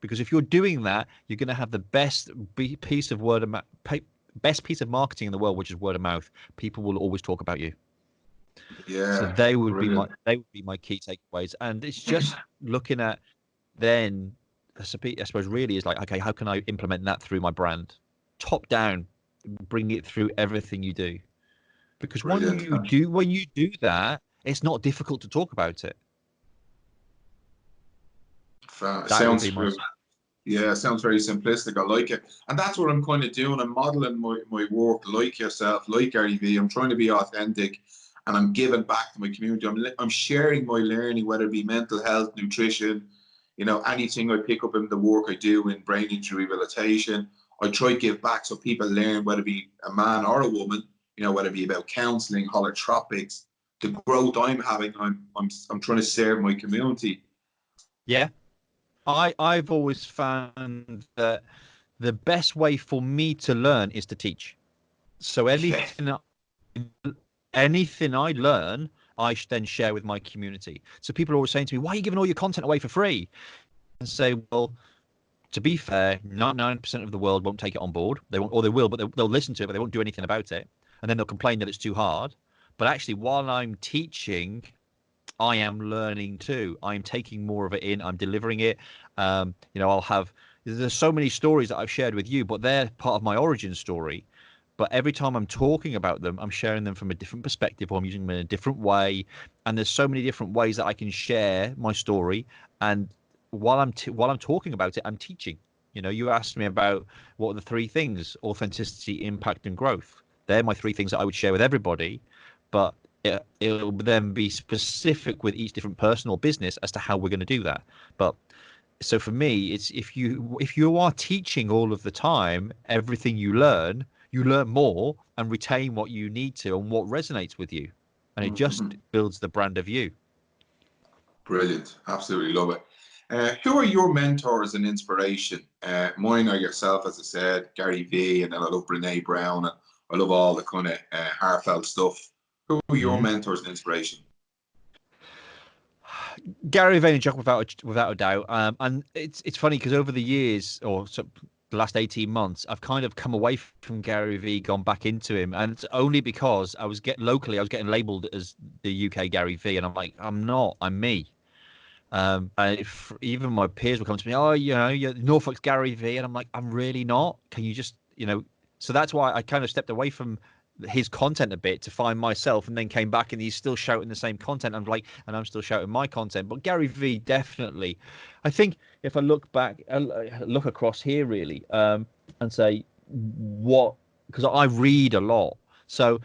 Because if you're doing that, you're going to have the piece of best piece of marketing in the world, which is word of mouth. People will always talk about you. So Yeah. they Brilliant. would be my key takeaways. And it's just looking at then, I suppose really is like, okay, how can I implement that through my brand? Top down, bring it through everything you do. Because Brilliant. when you do that, it's not difficult to talk about it. That would be Sounds my Yeah, it sounds very simplistic. I like it. And that's what I'm kind of doing. I'm modeling my work like yourself, like Gary Vee. I'm trying to be authentic, and I'm giving back to my community. I'm sharing my learning, whether it be mental health, nutrition, anything I pick up in the work I do in brain injury rehabilitation. I try to give back so people learn, whether it be a man or a woman, whether it be about counseling, holotropics, the growth I'm having. I'm trying to serve my community. Yeah. I've always found that the best way for me to learn is to teach. So Yeah. anything anything I learn, I then share with my community. So people are always saying to me, "Why are you giving all your content away for free?" And say, "Well, to be fair, 99% of the world won't take it on board. They won't, or they will, but they'll listen to it, but they won't do anything about it, and then they'll complain that it's too hard. But actually, while I'm teaching, I am learning too. I'm taking more of it in. I'm delivering it. I'll have. There's so many stories that I've shared with you, but they're part of my origin story. But every time I'm talking about them, I'm sharing them from a different perspective, or I'm using them in a different way. And there's so many different ways that I can share my story. And while I'm talking about it, I'm teaching. You asked me about what are the three things: authenticity, impact, and growth. They're my three things that I would share with everybody. But it'll then be specific with each different person or business as to how we're going to do that. But so for me, it's if you are teaching all of the time, everything you learn more and retain what you need to and what resonates with you, and it just Mhm. builds the brand of you. Brilliant. Absolutely love it. Who are your mentors and inspiration? Mine are yourself, as I said, Gary Vee, and then I love Brene Brown, and I love all the kind of heartfelt stuff. Who are your Mhm. mentors and inspiration? Gary Vaynerchuk, without a doubt. And it's funny because over the years, the last 18 months, I've kind of come away from Gary Vee, gone back into him, and it's only because I was getting labelled as the UK Gary Vee, and I'm like, I'm not, I'm me. And if even my peers will come to me, oh, you're Norfolk's Gary Vee, and I'm like, I'm really not. Can you just, So that's why I kind of stepped away from his content a bit to find myself, and then came back, and he's still shouting the same content. I'm like, and I'm still shouting my content. But Gary Vee, definitely. I think if I look back, look across here really, and say what, because I read a lot. So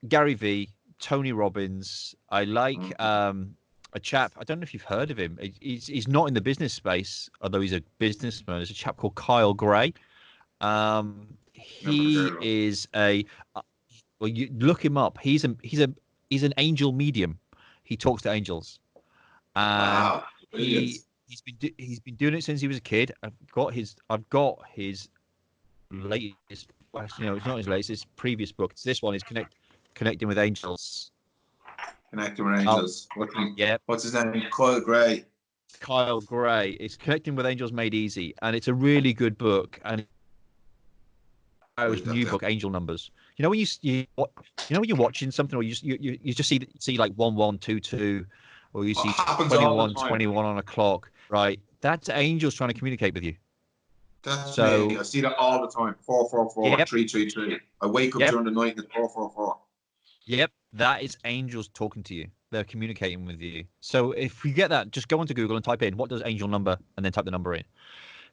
Gary Vee, Tony Robbins. I like Mhm. a chap. I don't know if you've heard of him. He's not in the business space, although he's a businessman. There's a chap called Kyle Gray. Never heard He of him. is uh, well, you look him up. He's an angel medium. He talks to angels, and Wow. Brilliant. he's been doing it since he was a kid. I've got his latest. Well, it's not his latest. His previous book. It's this one. Is connecting with angels. Connecting with Oh, Angels. yeah, What's his name? Coyle Gray. Kyle Gray. It's Connecting with Angels Made Easy, and it's a really good book. And his Write that new down. book, Angel Numbers. You know when when you're watching something, or you just see like 1122, or you What see happens all the 21 time? 21 on a clock, right? That's angels trying to communicate with you. That's me. I So, see that all the time. 444 yep, 333. I wake up yep, during the night and it's 444. yep. That is angels talking to you. They're communicating with you. So if you get that, just go onto Google and type in what does angel number, and then type the number in.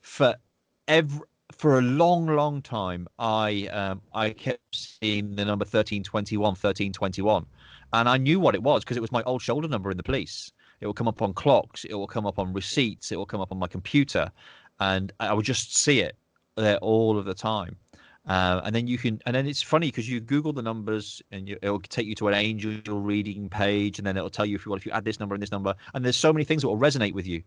For every for a long, long time, I kept seeing the number 1321, 1321, and I knew what it was because it was my old shoulder number in the police. It will come up on clocks, it will come up on receipts, it will come up on my computer, and I would just see it there all of the time. And then it's funny because you Google the numbers, and it'll take you to an angel reading page, and then it'll tell you if you add this number and this number, and there's so many things that will resonate with you.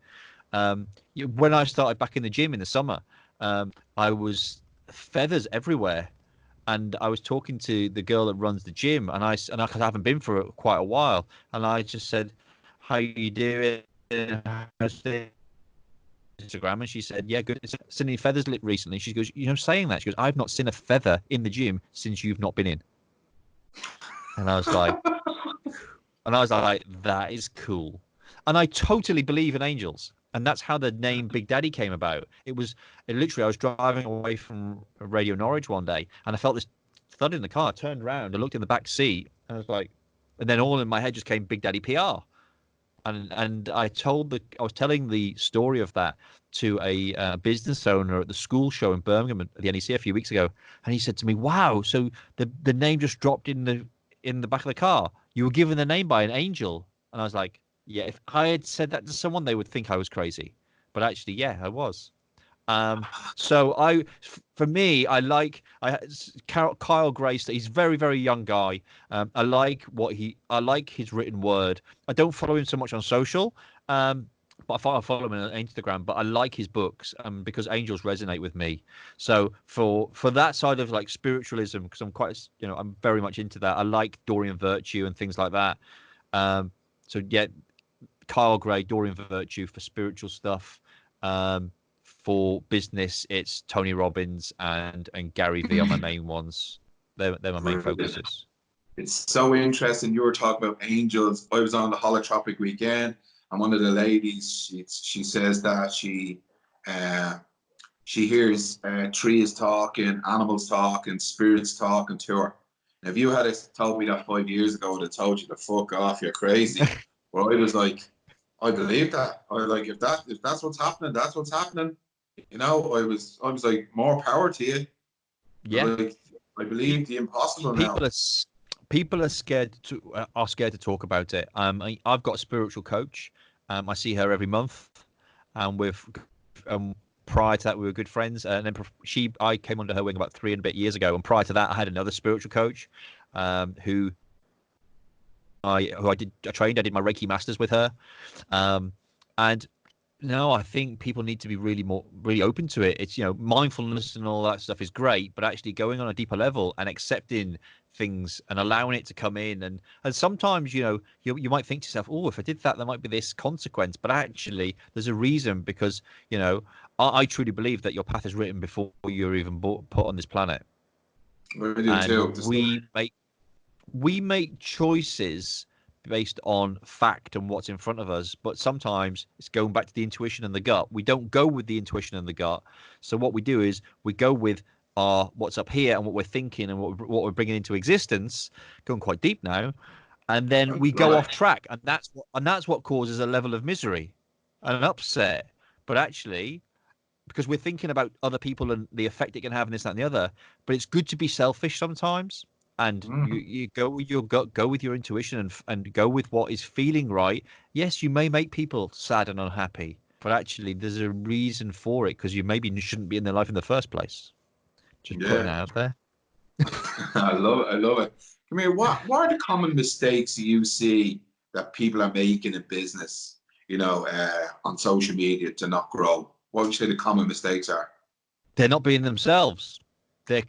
When I started back in the gym in the summer, I was feathers everywhere, and I was talking to the girl that runs the gym, and I haven't been for quite a while, and I just said, "How you doing? How's the Instagram?" And she said, "Yeah, good. Seen any feathers lit recently?" She goes, saying that, she goes, "I've not seen a feather in the gym since you've not been in." And I was like, that is cool. And I totally believe in angels. And that's how the name Big Daddy came about. It literally, I was driving away from Radio Norwich one day, and I felt this thud in the car. I turned around and looked in the back seat, and I was like, and then all in my head just came Big Daddy PR. And I was telling the story of that to a business owner at the school show in Birmingham at the NEC a few weeks ago, and he said to me, "Wow, so the name just dropped in the back of the car. You were given the name by an angel." And I was like, "Yeah, if I had said that to someone, they would think I was crazy, but actually, yeah, I was." Um, so for me, Kyle Grace. He's a very, very young guy. I like his written word. I don't follow him so much on social. Um, but I follow him on Instagram. But I like his books, because angels resonate with me. So for that side of like spiritualism, because I'm quite, I'm very much into that. I like Dorian Virtue and things like that. So yeah, Kyle Gray, Dorian Virtue for spiritual stuff. For business, it's Tony Robbins and Gary Vee are my main ones. They're my main Brilliant. focuses. It's so interesting. You were talking about angels. I was on the holotropic weekend, and one of the ladies, she says that she hears trees talking, animals talking, spirits talking to her. And if you had told me that 5 years ago, I'd have told you to fuck off. You're crazy. But I was like, I believe that. I was like, if that's what's happening, that's what's happening. I was like, more power to you. Yeah, Like, I believe the impossible people now. are people are scared to talk about it. I've got a spiritual coach. I see her every month, and prior to that we were good friends. And then I came under her wing about 3 and a bit years ago. And prior to that, I had another spiritual coach, who I trained. I did my Reiki masters with her, and no, I think people need to be really open to it. It's, mindfulness and all that stuff is great, but actually going on a deeper level and accepting things and allowing it to come in. And sometimes, you might think to yourself, oh, if I did that, there might be this consequence. But actually, there's a reason, because, I truly believe that your path is written before you're even put on this planet. I do too. And we make choices based on fact and what's in front of us, but sometimes it's going back to the intuition and the gut. We don't go with the intuition and the gut. So what we do is we go with our what's up here and what we're thinking and what we're bringing into existence, going quite deep now, and then we go off track, and that's what causes a level of misery and an upset. But actually, because we're thinking about other people and the effect it can have and this, that, and the other. But it's good to be selfish sometimes. And you go with your gut, go with your intuition, and go with what is feeling right. Yes, you may make people sad and unhappy, but actually there's a reason for it, because you maybe shouldn't be in their life in the first place. Just putting it Yeah. out there. I love it. I love it. Come here. What are the common mistakes you see that people are making in business, on social media to not grow? What would you say the common mistakes are? They're not being themselves. They're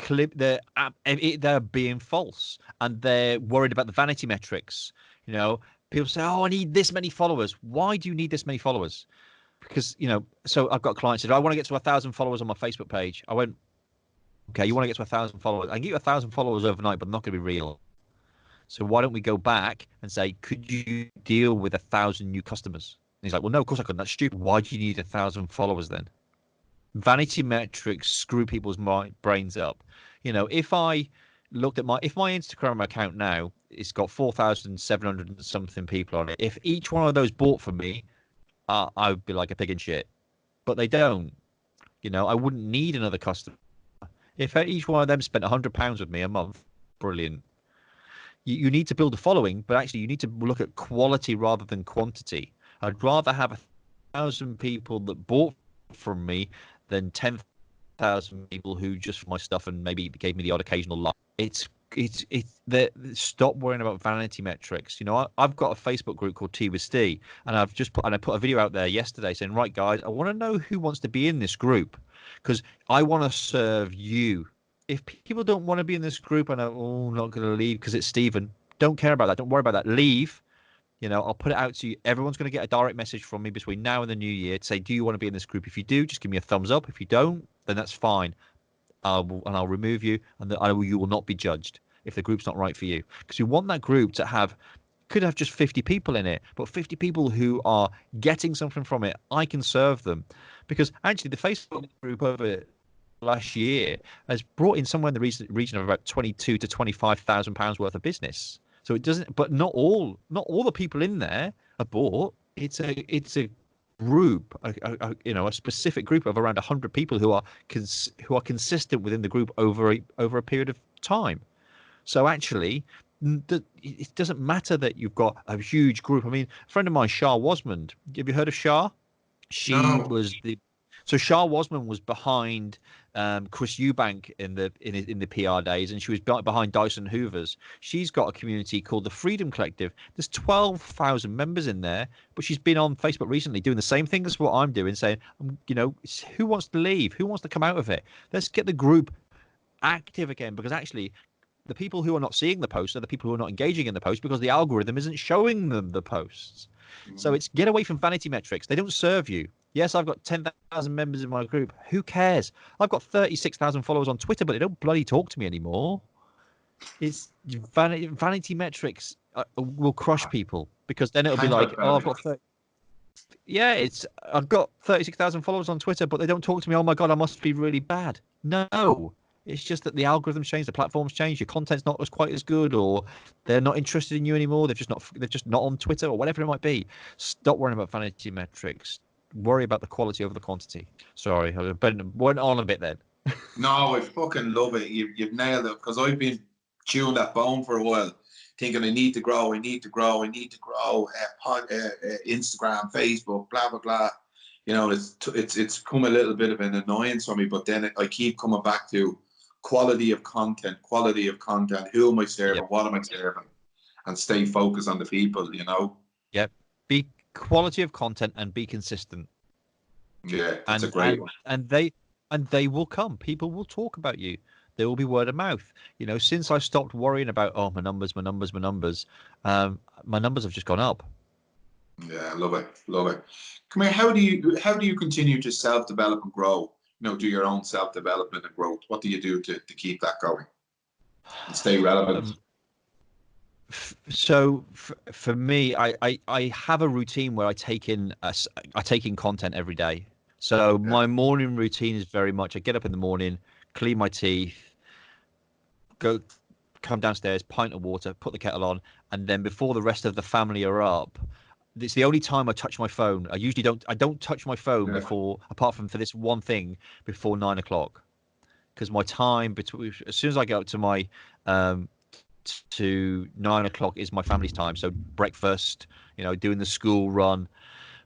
being false, and they're worried about the vanity metrics. People say, "Oh, I need this many followers." Why do you need this many followers? Because so I've got clients that I want to get to 1,000 followers on my Facebook page. I went, okay, you want to get to 1,000 followers? I can get you 1,000 followers overnight, but they're not going to be real. So why don't we go back and say, could you deal with 1,000 new customers? And he's like, well, no, of course I couldn't. That's stupid. Why do you need 1,000 followers then? Vanity metrics screw people's brains up. If I looked at if my Instagram account now, it's got 4,700 and something people on it. If each one of those bought from me, I would be like a pig in shit. But they don't. I wouldn't need another customer. If each one of them spent £100 with me a month, brilliant. You need to build a following, but actually you need to look at quality rather than quantity. I'd rather have 1,000 people that bought from me than 10,000 people who just for my stuff and maybe gave me the odd occasional like. It's stop worrying about vanity metrics. I've got a Facebook group called Tea with Steve, and I put a video out there yesterday saying, right guys, I want to know who wants to be in this group, because I want to serve you. If people don't want to be in this group and I'm not going to leave because it's Stephen, don't care about that. Don't worry about that. Leave. I'll put it out to you. Everyone's going to get a direct message from me between now and the new year to say, do you want to be in this group? If you do, just give me a thumbs up. If you don't, then that's fine. I'll remove you, and you will not be judged if the group's not right for you. Because you want that group to could have just 50 people in it, but 50 people who are getting something from it. I can serve them. Because actually the Facebook group over last year has brought in somewhere in the region of about 22 to 25,000 pounds worth of business. So it doesn't, but not all the people in there are bought. It's a group, a specific group of around 100 people who are consistent within the group over a period of time. So actually, it doesn't matter that you've got a huge group. I mean, a friend of mine, Shah Wasmond. Have you heard of Shah? She No. was So Shah Wasman was behind Chris Eubank in the PR days, and she was behind Dyson Hoover's. She's got a community called the Freedom Collective. There's 12,000 members in there, but she's been on Facebook recently doing the same thing as what I'm doing, saying, who wants to leave? Who wants to come out of it? Let's get the group active again, because actually the people who are not seeing the posts are the people who are not engaging in the post because the algorithm isn't showing them the posts. So it's get away from vanity metrics. They don't serve you. Yes, I've got 10,000 members in my group. Who cares? I've got 36,000 followers on Twitter, but they don't bloody talk to me anymore. It's vanity metrics will crush people, because then it'll be like, oh, I've got 30. Yeah, I've got 36,000 followers on Twitter, but they don't talk to me. Oh my God, I must be really bad. No, it's just that the algorithms change, the platforms change, your content's not quite as good, or they're not interested in you anymore. They're just not on Twitter, or whatever it might be. Stop worrying about vanity metrics. Worry about the quality over the quantity. Sorry, I went on a bit then. No, I fucking love it. You've nailed it, because I've been chewing that bone for a while, thinking I need to grow, Instagram, Facebook, blah blah blah. It's come a little bit of an annoyance for me, but then I keep coming back to quality of content. Who am I serving? What am I serving? And stay focused on the people. Yeah, be quality of content and be consistent. Yeah, that's a great one. And they will come. People will talk about you. There will be word of mouth. Since I stopped worrying about my numbers, my numbers have just gone up. Yeah, love it. Come here. How do you continue to self-develop and grow? Do your own self-development and growth. What do you do to keep that going and stay relevant? So for me, I have a routine where I take in content every day. So my morning routine is very much, I get up in the morning, clean my teeth, come downstairs, pint of water, put the kettle on, and then before the rest of the family are up, it's the only time I touch my phone. I usually don't touch my phone before, apart from for this one thing, before 9 o'clock, because my time between, as soon as I get up to my to 9 o'clock is my family's time. So breakfast, doing the school run.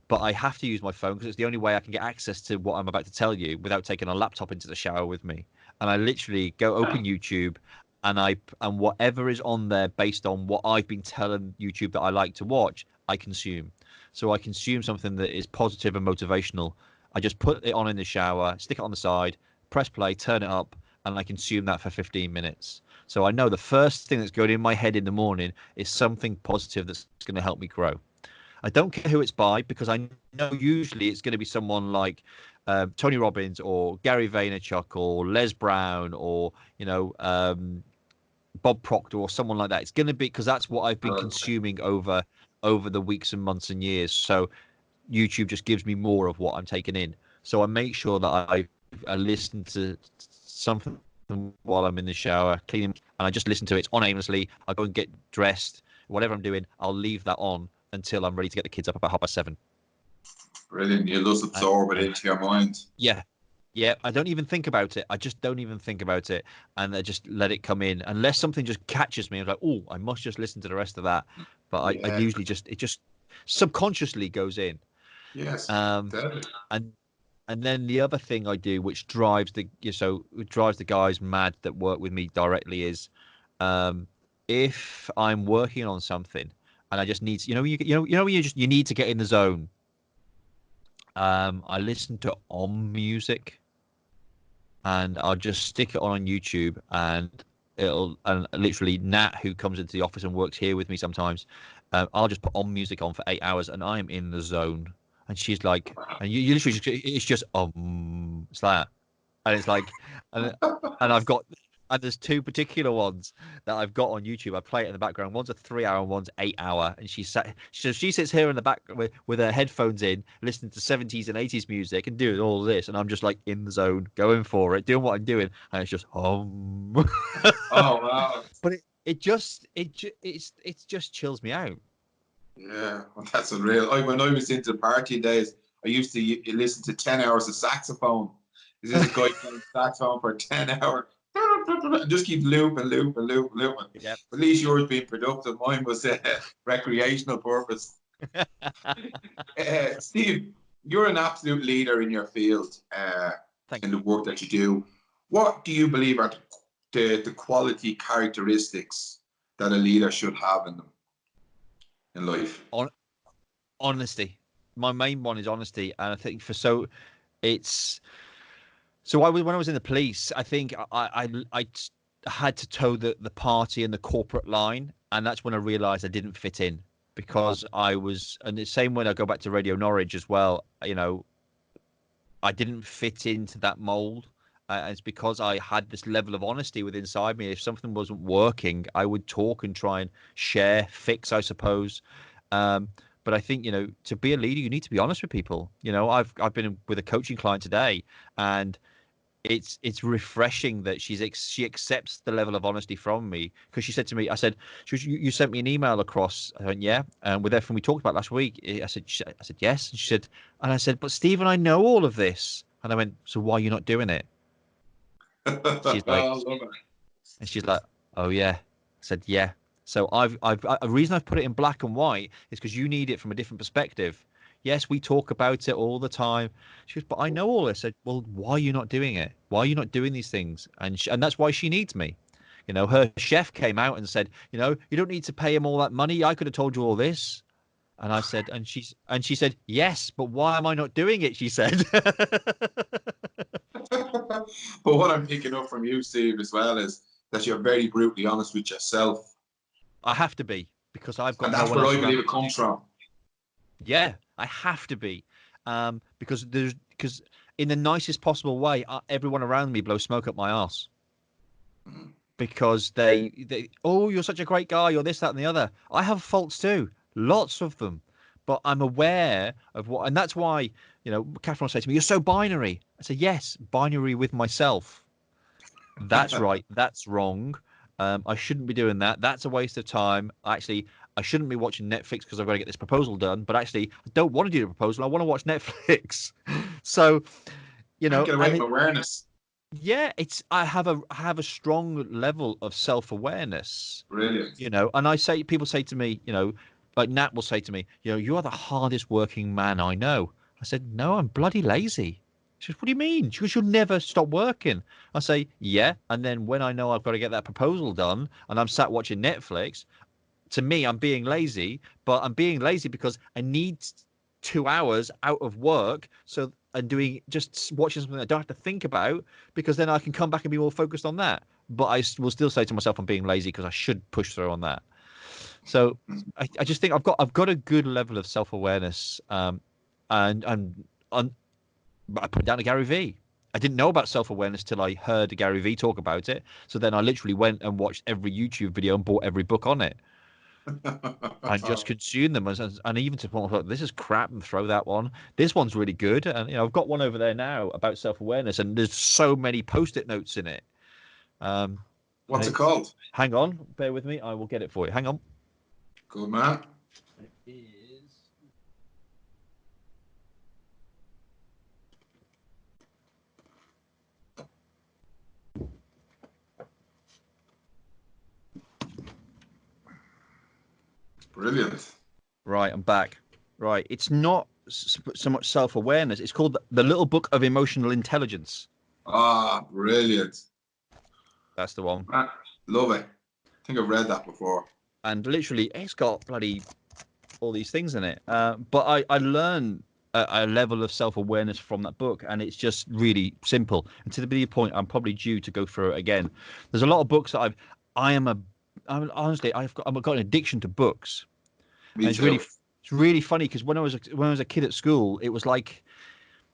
But I have to use my phone because it's the only way I can get access to what I'm about to tell you without taking a laptop into the shower with me. And I literally go open YouTube, and whatever is on there based on what I've been telling YouTube that I like to watch, I consume. So I consume something that is positive and motivational. I just put it on in the shower, stick it on the side, press play, turn it up, and I consume that for 15 minutes. So I know the first thing that's going in my head in the morning is something positive that's going to help me grow. I don't care who it's by, because I know usually it's going to be someone like Tony Robbins or Gary Vaynerchuk or Les Brown or Bob Proctor or someone like that. It's going to be, because that's what I've been consuming over the weeks and months and years. So YouTube just gives me more of what I'm taking in. So I make sure that I listen to something while I'm in the shower, cleaning, and I just listen to it. It's on aimlessly. I go and get dressed, whatever I'm doing, I'll leave that on until I'm ready to get the kids up about 7:30. Brilliant. You just absorb it into your mind. Yeah. I don't even think about it. I just don't even think about it, and I just let it come in, unless something just catches me. I'm like, oh, I must just listen to the rest of that. But I usually it just subconsciously goes in. Yes. And then the other thing I do, which drives the guys mad that work with me directly, is if I'm working on something and I just need when you need to get in the zone. I listen to music, and I'll just stick it on YouTube, and literally Nat, who comes into the office and works here with me sometimes, I'll just put music on for 8 hours, and I am in the zone. And she's like, and you literally it's just it's like that. And it's like, and there's two particular ones that I've got on YouTube. I play it in the background. One's a 3 hour and one's 8 hour. And she sits here in the back with her headphones in, listening to 70s and 80s music and doing all this. And I'm just like in the zone, going for it, doing what I'm doing. And it's just Oh wow! But it just chills me out. Yeah, well, that's a real. When I was into party days, I used to listen to 10 hours of saxophone. Is this guy playing saxophone for 10 hours? And just keep looping. Yep. At least yours being productive. Mine was recreational purpose. Steve, you're an absolute leader in your field, Thank in you. the work that you do. What do you believe are the quality characteristics that a leader should have in them in life? On honesty. My main one is honesty, and I think it's so when I was in the police, I think I had to toe the party and the corporate line, and that's when I realised I didn't fit in because I was, and the same when I go back to Radio Norwich as well. I didn't fit into that mold. It's because I had this level of honesty within inside me. If something wasn't working, I would talk and try and share, fix, I suppose. Um, but I think to be a leader, you need to be honest with people. I've been with a coaching client today, and it's refreshing that she accepts the level of honesty from me, because she said to me, I said, you sent me an email across. I went, yeah, and with everything we talked about last week. I said yes, and she said, and I said, but Stephen, I know all of this. And I went, so why are you not doing it? She's I like, love it. and she's like, oh yeah. I said, yeah. So a reason I've put it in black and white is because you need it from a different perspective. Yes, we talk about it all the time. She goes, but I know all this. I said, well, why are you not doing it? Why are you not doing these things? And that's why she needs me. Her chef came out and said, you don't need to pay him all that money. I could have told you all this. And I said, and she said, yes, but why am I not doing it? She said. But what I'm picking up from you, Steve, as well, is that you're very brutally honest with yourself. I have to be, because I've got And no that's one where else I around. believe it comes from. Yeah, I have to be, because in the nicest possible way, everyone around me blows smoke up my arse, because they oh, you're such a great guy, you're this, that, and the other. I have faults too, lots of them, but I'm aware of what, and that's why Catherine will say to me, "You're so binary." I say, "Yes, binary with myself. That's right. That's wrong. I shouldn't be doing that. That's a waste of time. Actually, I shouldn't be watching Netflix because I've got to get this proposal done. But actually, I don't want to do the proposal. I want to watch Netflix." So, Can't get away and from awareness. yeah, I have a strong level of self-awareness, Brilliant. and people say to me, like Nat will say to me, "You are the hardest working man I know." I said, "No, I'm bloody lazy." She goes, "What do you mean?" She goes, "You'll never stop working." I say, "Yeah." And then when I know I've got to get that proposal done and I'm sat watching Netflix, to me, I'm being lazy, but I'm being lazy because I need 2 hours out of work. So, and doing, just watching something I don't have to think about, because then I can come back and be more focused on that. But I will still say to myself, I'm being lazy because I should push through on that. So I just think I've got a good level of self-awareness, and I put it down to Gary Vee. I didn't know about self-awareness till I heard Gary Vee talk about it. So then I literally went and watched every YouTube video and bought every book on it and just consume them, and even to the point where this is crap and throw that one. This one's really good, and I've got one over there now about self-awareness, and there's so many post-it notes in it. What's it called? Hang on, bear with me. I will get it for you. Hang on. Good man. It is. Brilliant. Right, I'm back. Right, it's not so much self-awareness. It's called the Little Book of Emotional Intelligence. Ah, brilliant. That's the one. Man, love it. I think I've read that before. And literally, it's got bloody all these things in it. But I learned a level of self-awareness from that book, and it's just really simple. And to the point, I'm probably due to go through it again. There's a lot of books that honestly, I've got an addiction to books. Me And too. it's really funny because when I was a kid at school, it was like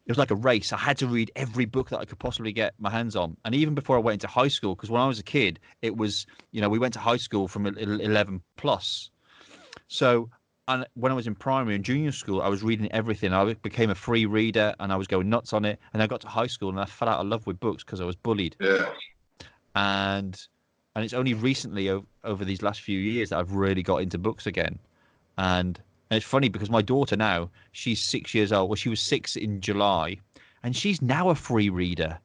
a race. I had to read every book that I could possibly get my hands on. And even before I went into high school, because when I was a kid, it was, we went to high school from 11 plus. So, and when I was in primary and junior school, I was reading everything. I became a free reader and I was going nuts on it. And I got to high school and I fell out of love with books because I was bullied. Yeah. And it's only recently over these last few years that I've really got into books again. And it's funny because my daughter now, she's 6 years old. Well, she was 6 in July, and she's now a free reader.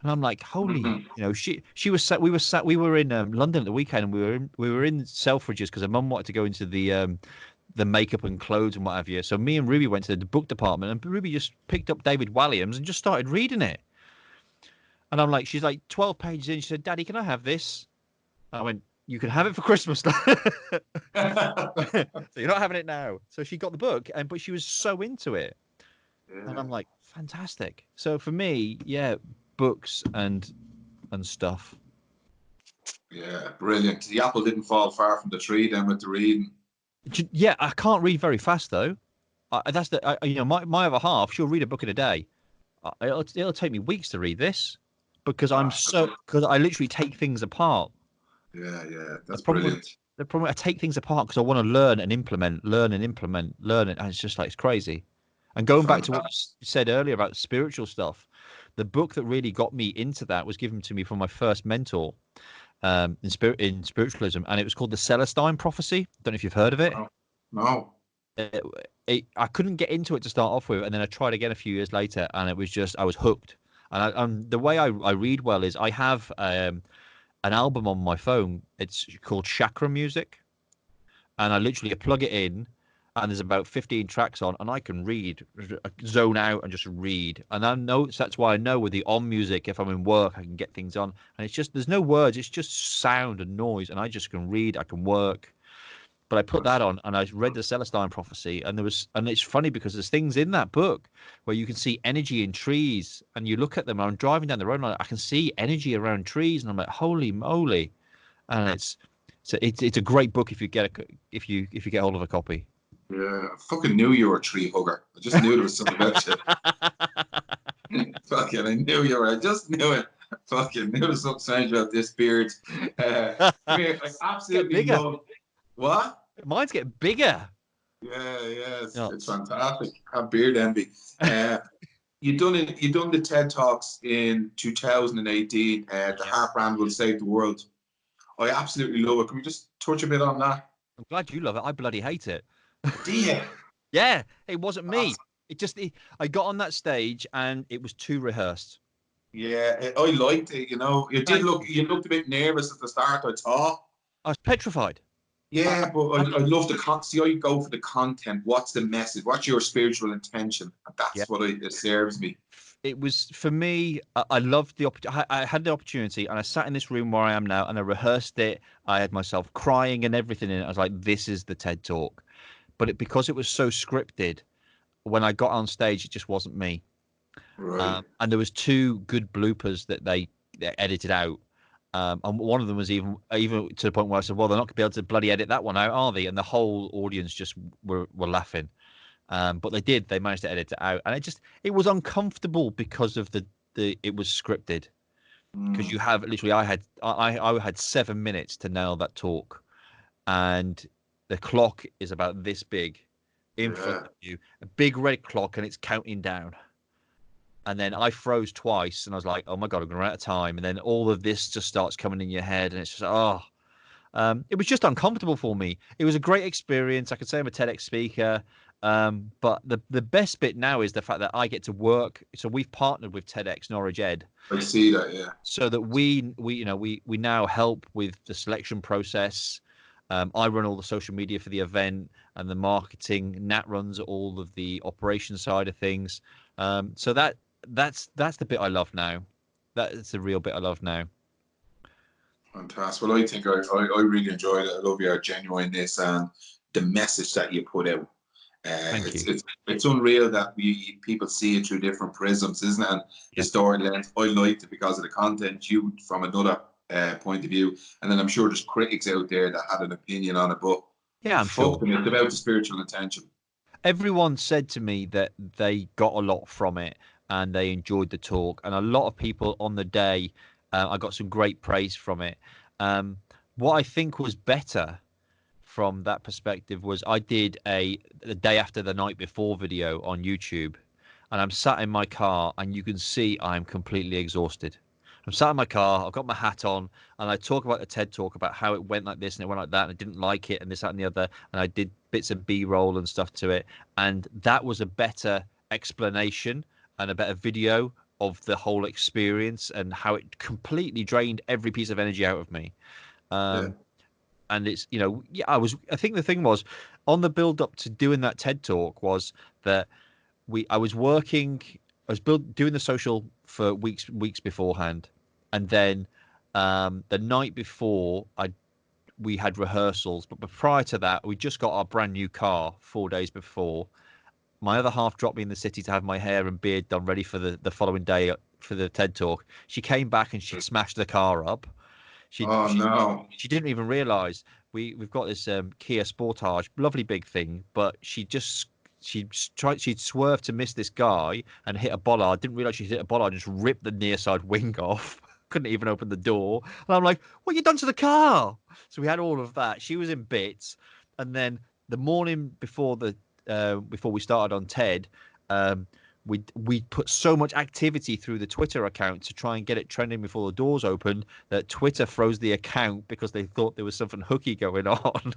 And I'm like, holy, she was sat. We were in London at the weekend, and we were in Selfridges because her mum wanted to go into the makeup and clothes and what have you. So me and Ruby went to the book department, and Ruby just picked up David Walliams and just started reading it. And I'm like, she's like 12 pages in. She said, "Daddy, can I have this?" I went, "You can have it for Christmas." So you're not having it now. So she got the book, but she was so into it. And I'm like, fantastic. So for me, yeah, books and stuff. Yeah, brilliant. The apple didn't fall far from the tree then with the reading. Yeah, I can't read very fast though. That's my other half. She'll read a book in a day. It'll take me weeks to read this because because I literally take things apart. Yeah, The that's problem with, brilliant. the problem I take things apart because I want to learn and implement, learn it, and it's just like it's crazy. And going back to what you said earlier about spiritual stuff, the book that really got me into that was given to me from my first mentor in spiritualism, and it was called the Celestine Prophecy. Don't know if you've heard of it. No. I couldn't get into it to start off with, and then I tried again a few years later, and it was just I was hooked. And the way I read well is I have an album on my phone. It's called Chakra Music, and I literally plug it in, and there's about 15 tracks on, and I can read, zone out, and just read. And I know that's why I know with the on music, if I'm in work, I can get things on, and it's just there's no words, it's just sound and noise, and I just can read, I can work. But I put that on, and I read the Celestine Prophecy, and it's funny because there's things in that book where you can see energy in trees, and you look at them. And I'm driving down the road, and I can see energy around trees, and I'm like, holy moly! And it's a great book if you get hold of a copy. Yeah, I fucking knew you were a tree hugger. I just knew there was something about you. Fucking, I knew you were. I just knew it. Fucking knew there was something strange about this beard. Come here, I absolutely love. What? Mine's getting bigger. Yeah, No. it's fantastic. Have beard envy. You done it. You done the TED Talks in 2018. The Heart Brand Will Save the World. I absolutely love it. Can we just touch a bit on that? I'm glad you love it. I bloody hate it. Do you? Yeah, it wasn't me. I got on that stage and it was too rehearsed. Yeah, I liked it. You know, you looked a bit nervous at the start. I thought. I was petrified. Yeah, but I love the see. I go for the content. What's the message? What's your spiritual intention? That's what it serves me. It was for me. I loved the opportunity. I had the opportunity, and I sat in this room where I am now, and I rehearsed it. I had myself crying and everything in it. I was like, "This is the TED Talk," but because it was so scripted, when I got on stage, it just wasn't me. Right. And there was two good bloopers that they edited out. And one of them was even to the point where I said, "Well, they're not going to be able to bloody edit that one out, are they?" And the whole audience just were laughing. But they did. They managed to edit it out, and it was uncomfortable because of it was scripted. Because you have literally, I had 7 minutes to nail that talk, and the clock is about this big in front of you, a big red clock, and it's counting down. And then I froze twice, and I was like, "Oh my god, I'm going to run out of time." And then all of this just starts coming in your head, and it's just it was just uncomfortable for me. It was a great experience. I could say I'm a TEDx speaker, but the best bit now is the fact that I get to work. So we've partnered with TEDx Norwich Ed. I see that, yeah. So that we now help with the selection process. I run all the social media for the event and the marketing. Nat runs all of the operation side of things. So that's the bit I love now. That's the real bit I love now. Fantastic. Well, I think I really enjoyed it. I love your genuineness and the message that you put out. Thank you. It's unreal that people see it through different prisms, isn't it? And the storylines, I liked it because of the content, you from another point of view, and then I'm sure there's critics out there that had an opinion on it, but I'm sure it's about the spiritual intention. Everyone said to me that they got a lot from it and they enjoyed the talk, and a lot of people on the day, I got some great praise from it. What I think was better from that perspective was I did the day after the night before video on YouTube, and I'm sat in my car, and you can see I'm completely exhausted. I'm sat in my car, I've got my hat on, and I talk about the TED Talk about how it went like this and it went like that, and I didn't like it, and this, that, and the other, and I did bits of B-roll and stuff to it, and that was a better explanation and a better video of the whole experience and how it completely drained every piece of energy out of me. And it's, yeah, I think the thing was on the build up to doing that TED talk was that I was working, doing the social for weeks beforehand. And then the night before we had rehearsals, but prior to that, we just got our brand new car 4 days before. My other half dropped me in the city to have my hair and beard done ready for the following day for the TED talk. She came back and she smashed the car up. She Oh she, no. she didn't even realize we've got this Kia Sportage, lovely big thing, but she'd swerved to miss this guy and hit a bollard. Didn't realize she hit a bollard and just ripped the near side wing off. Couldn't even open the door. And I'm like, what you done to the car? So we had all of that. She was in bits. And then the morning before we started on TED, um, we put so much activity through the Twitter account to try and get it trending before the doors opened that Twitter froze the account because they thought there was something hooky going on.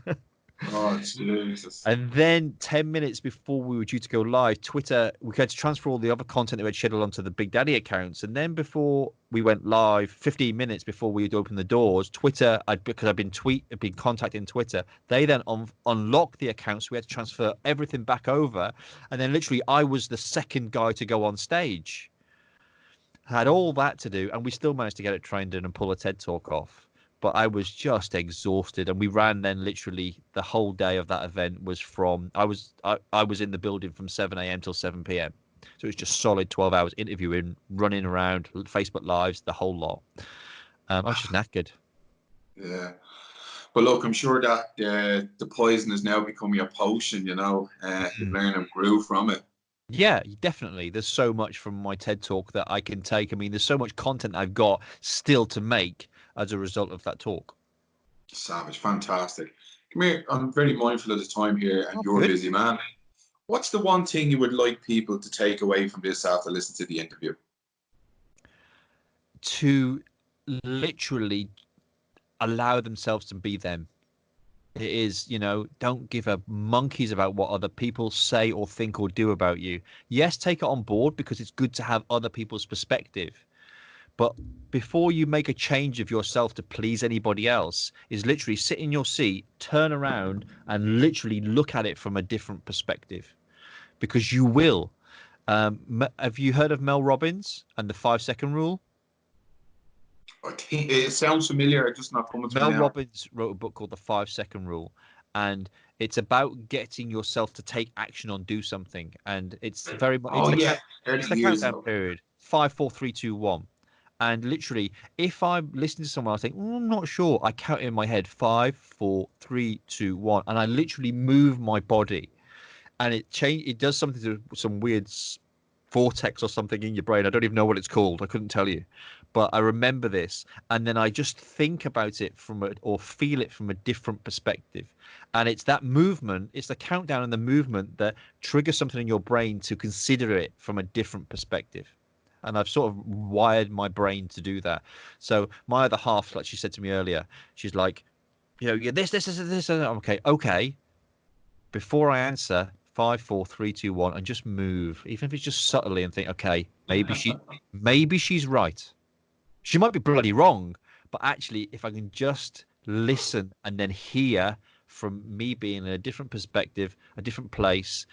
Oh Jesus. And then 10 minutes before we were due to go live, Twitter, we had to transfer all the other content that we had scheduled onto the Big Daddy accounts. And then before we went live, 15 minutes before we'd open the doors, Twitter, because I'd been contacting Twitter, they then unlocked the accounts. We had to transfer everything back over. And then literally I was the second guy to go on stage. Had all that to do, and we still managed to get it trained in and pull a TED talk off. But I was just exhausted, and we ran then literally the whole day of that event was from I was in the building from 7 a.m. till 7 p.m. So it was just solid 12 hours interviewing, running around, Facebook Lives, the whole lot. I was just knackered. Yeah. But look, I'm sure that the poison has now become your potion, You've learned and grew from it. Yeah, definitely. There's so much from my TED talk that I can take. I mean, there's so much content I've got still to make as a result of that talk. Savage, fantastic. Come here, I'm very mindful of the time here, and you're a Good. busy man. What's the one thing you would like people to take away from this after listening to the interview? To literally allow themselves to be them. It is, don't give a monkeys about what other people say or think or do about you. Yes, take it on board because it's good to have other people's perspective. But before you make a change of yourself to please anybody else, is literally sit in your seat, turn around, and literally look at it from a different perspective, because you will. Have you heard of Mel Robbins and the 5-second rule? I think it sounds familiar. It's just not coming to me Mel now. Robbins wrote a book called the 5-second rule, and it's about getting yourself to take action on do something. And it's very much it's the countdown period. 5, 4, 3, 2, 1. And literally, if I'm listening to someone, I think, I'm not sure. I count in my head 5, 4, 3, 2, 1, and I literally move my body, and it does something to some weird vortex or something in your brain. I don't even know what it's called. I couldn't tell you, but I remember this, and then I just think about it or feel it from a different perspective. And it's that movement, it's the countdown and the movement that triggers something in your brain to consider it from a different perspective. And I've sort of wired my brain to do that. So my other half, like she said to me earlier, she's like, this. Okay. Before I answer, 5, 4, 3, 2, 1, and just move, even if it's just subtly, and think, okay, maybe she's right. She might be bloody wrong, but actually, if I can just listen and then hear from me being in a different perspective, a different place.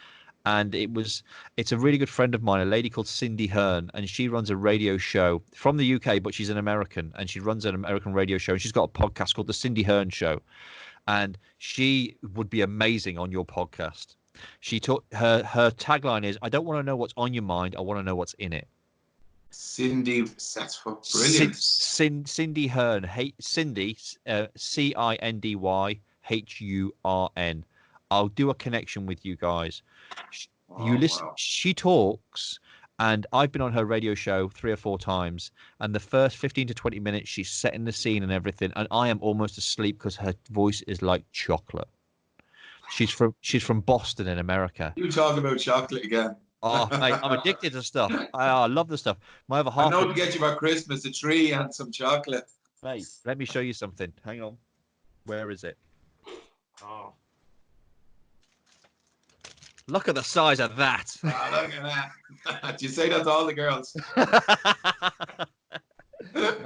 And it's a really good friend of mine, a lady called Cindy Hearn, and she runs a radio show from the UK, but she's an American, and she runs an American radio show, and she's got a podcast called The Cindy Hearn Show, and she would be amazing on your podcast. She her tagline is, I don't want to know what's on your mind, I want to know what's in it. Cindy, that's brilliant. Cindy Hearn, Cindy, CINDYHURN. I'll do a connection with you guys. You listen. Wow. She talks, and I've been on her radio show 3 or 4 times. And the first 15 to 20 minutes, she's setting the scene and everything, and I am almost asleep because her voice is like chocolate. She's from Boston in America. You talk about chocolate again. Oh, mate, I'm addicted to stuff. I love the stuff. My other half. I know to get you for Christmas a tree and some chocolate. Mate, let me show you something. Hang on. Where is it? Oh. Look at the size of that. Oh, look at that. Do you say that to all the girls?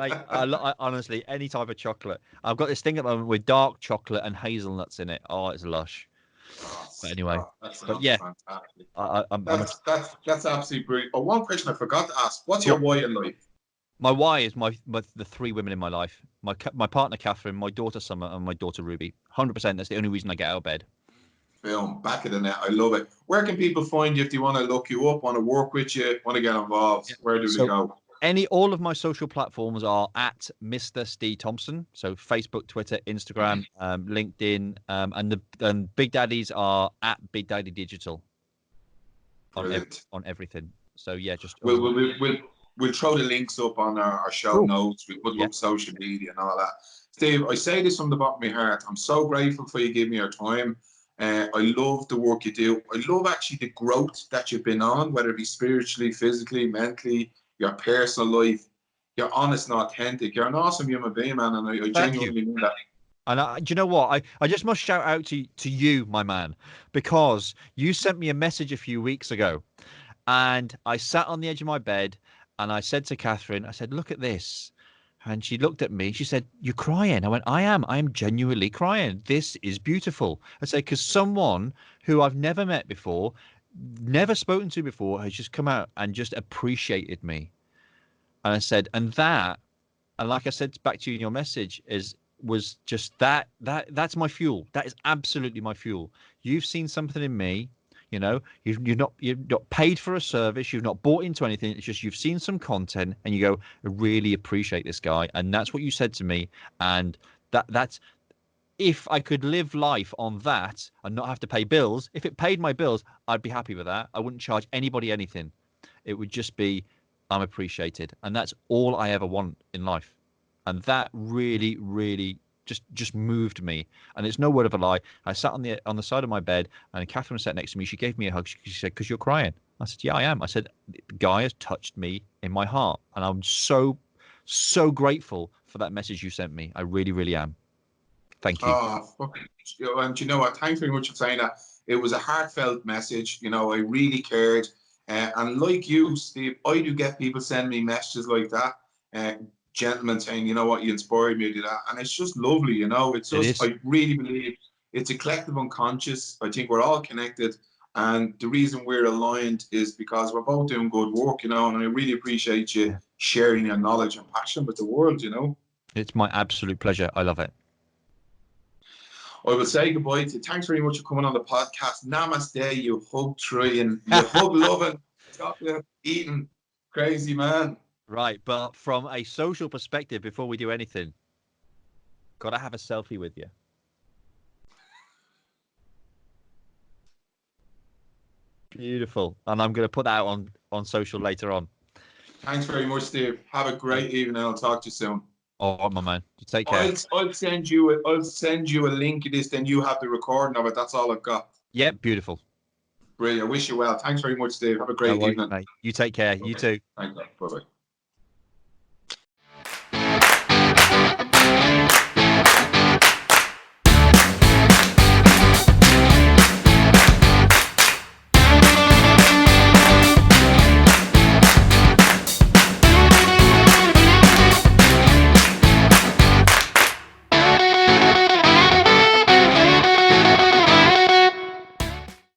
Mate, I honestly, any type of chocolate. I've got this thing at the moment with dark chocolate and hazelnuts in it. Oh, it's lush. Oh, But anyway, that but sounds yeah, fantastic. I'm a That's absolutely brilliant. Oh, one question I forgot to ask: what's your cool. why in life? My why is my the three women in my life. My partner Catherine, my daughter Summer, and my daughter Ruby. 100%. That's the only reason I get out of bed. Film back of the net. I love it. Where can people find you if they want to look you up, want to work with you, want to get involved? Yeah. Where do they So go? all of my social platforms are at Mr. Steve Thompson. So Facebook, Twitter, Instagram, LinkedIn, and Big Daddies are at Big Daddy Digital Brilliant. on everything. So yeah, just We'll, all. we'll, we'll, we'll we'll throw the links up on our show Cool. notes. We'll put Yeah. up social media and all that. Steve, I say this from the bottom of my heart. I'm so grateful for you giving me your time. I love the work you do. I love actually the growth that you've been on, whether it be spiritually, physically, mentally, your personal life. You're honest and authentic. You're an awesome human being, man, and I Thank you. genuinely mean that. And do you know what? I just must shout out to you, my man, because you sent me a message a few weeks ago, and I sat on the edge of my bed, and I said to Catherine, I said, "Look at this." And she looked at me. She said, "You're crying." I went, "I am. I am genuinely crying. This is beautiful." I said, "Because someone who I've never met before, never spoken to before, has just come out and just appreciated me." And I said, and like I said back to you in your message, was just that's my fuel. That is absolutely my fuel. You've seen something in me. You've not paid for a service. You've not bought into anything. It's just you've seen some content and you go, "I really appreciate this guy." And that's what you said to me. And that's if I could live life on that and not have to pay bills. If it paid my bills, I'd be happy with that. I wouldn't charge anybody anything. It would just be, I'm appreciated, and that's all I ever want in life. And that really, really just moved me. And it's no word of a lie. I sat on the side of my bed, and Catherine sat next to me. She gave me a hug. She said, "Because you're crying." I said, "Yeah, I am." I said, "The guy has touched me in my heart, and I'm so grateful for that message you sent me. I really, really am. Thank you." Oh, fucking, and you know what? Thanks very much for saying that. It was a heartfelt message. I really cared. And like you, Steve, I do get people send me messages like that. Gentlemen saying, "You know what, you inspired me to do that." And it's just lovely. It's It just, is. I really believe it's a collective unconscious. I think we're all connected. And the reason we're aligned is because we're both doing good work, and I really appreciate you Yeah. sharing your knowledge and passion with the world. It's my absolute pleasure. I love it. I will say goodbye to you. Thanks very much for coming on the podcast. Namaste, you hug trying, you hug loving, chocolate eating, crazy man. Right, but from a social perspective, before we do anything, gotta have a selfie with you. Beautiful. And I'm gonna put that out on social later on. Thanks very much, Steve. Have a great evening. I'll talk to you soon. All right, my man. You take care. I'll send you a link of this. Then you have the recording of it. That's all I've got. Yeah, beautiful. Brilliant. I wish you well. Thanks very much, Steve. Have a No great worries, evening. mate. You take care. You Okay. too. Thank you. Bye bye.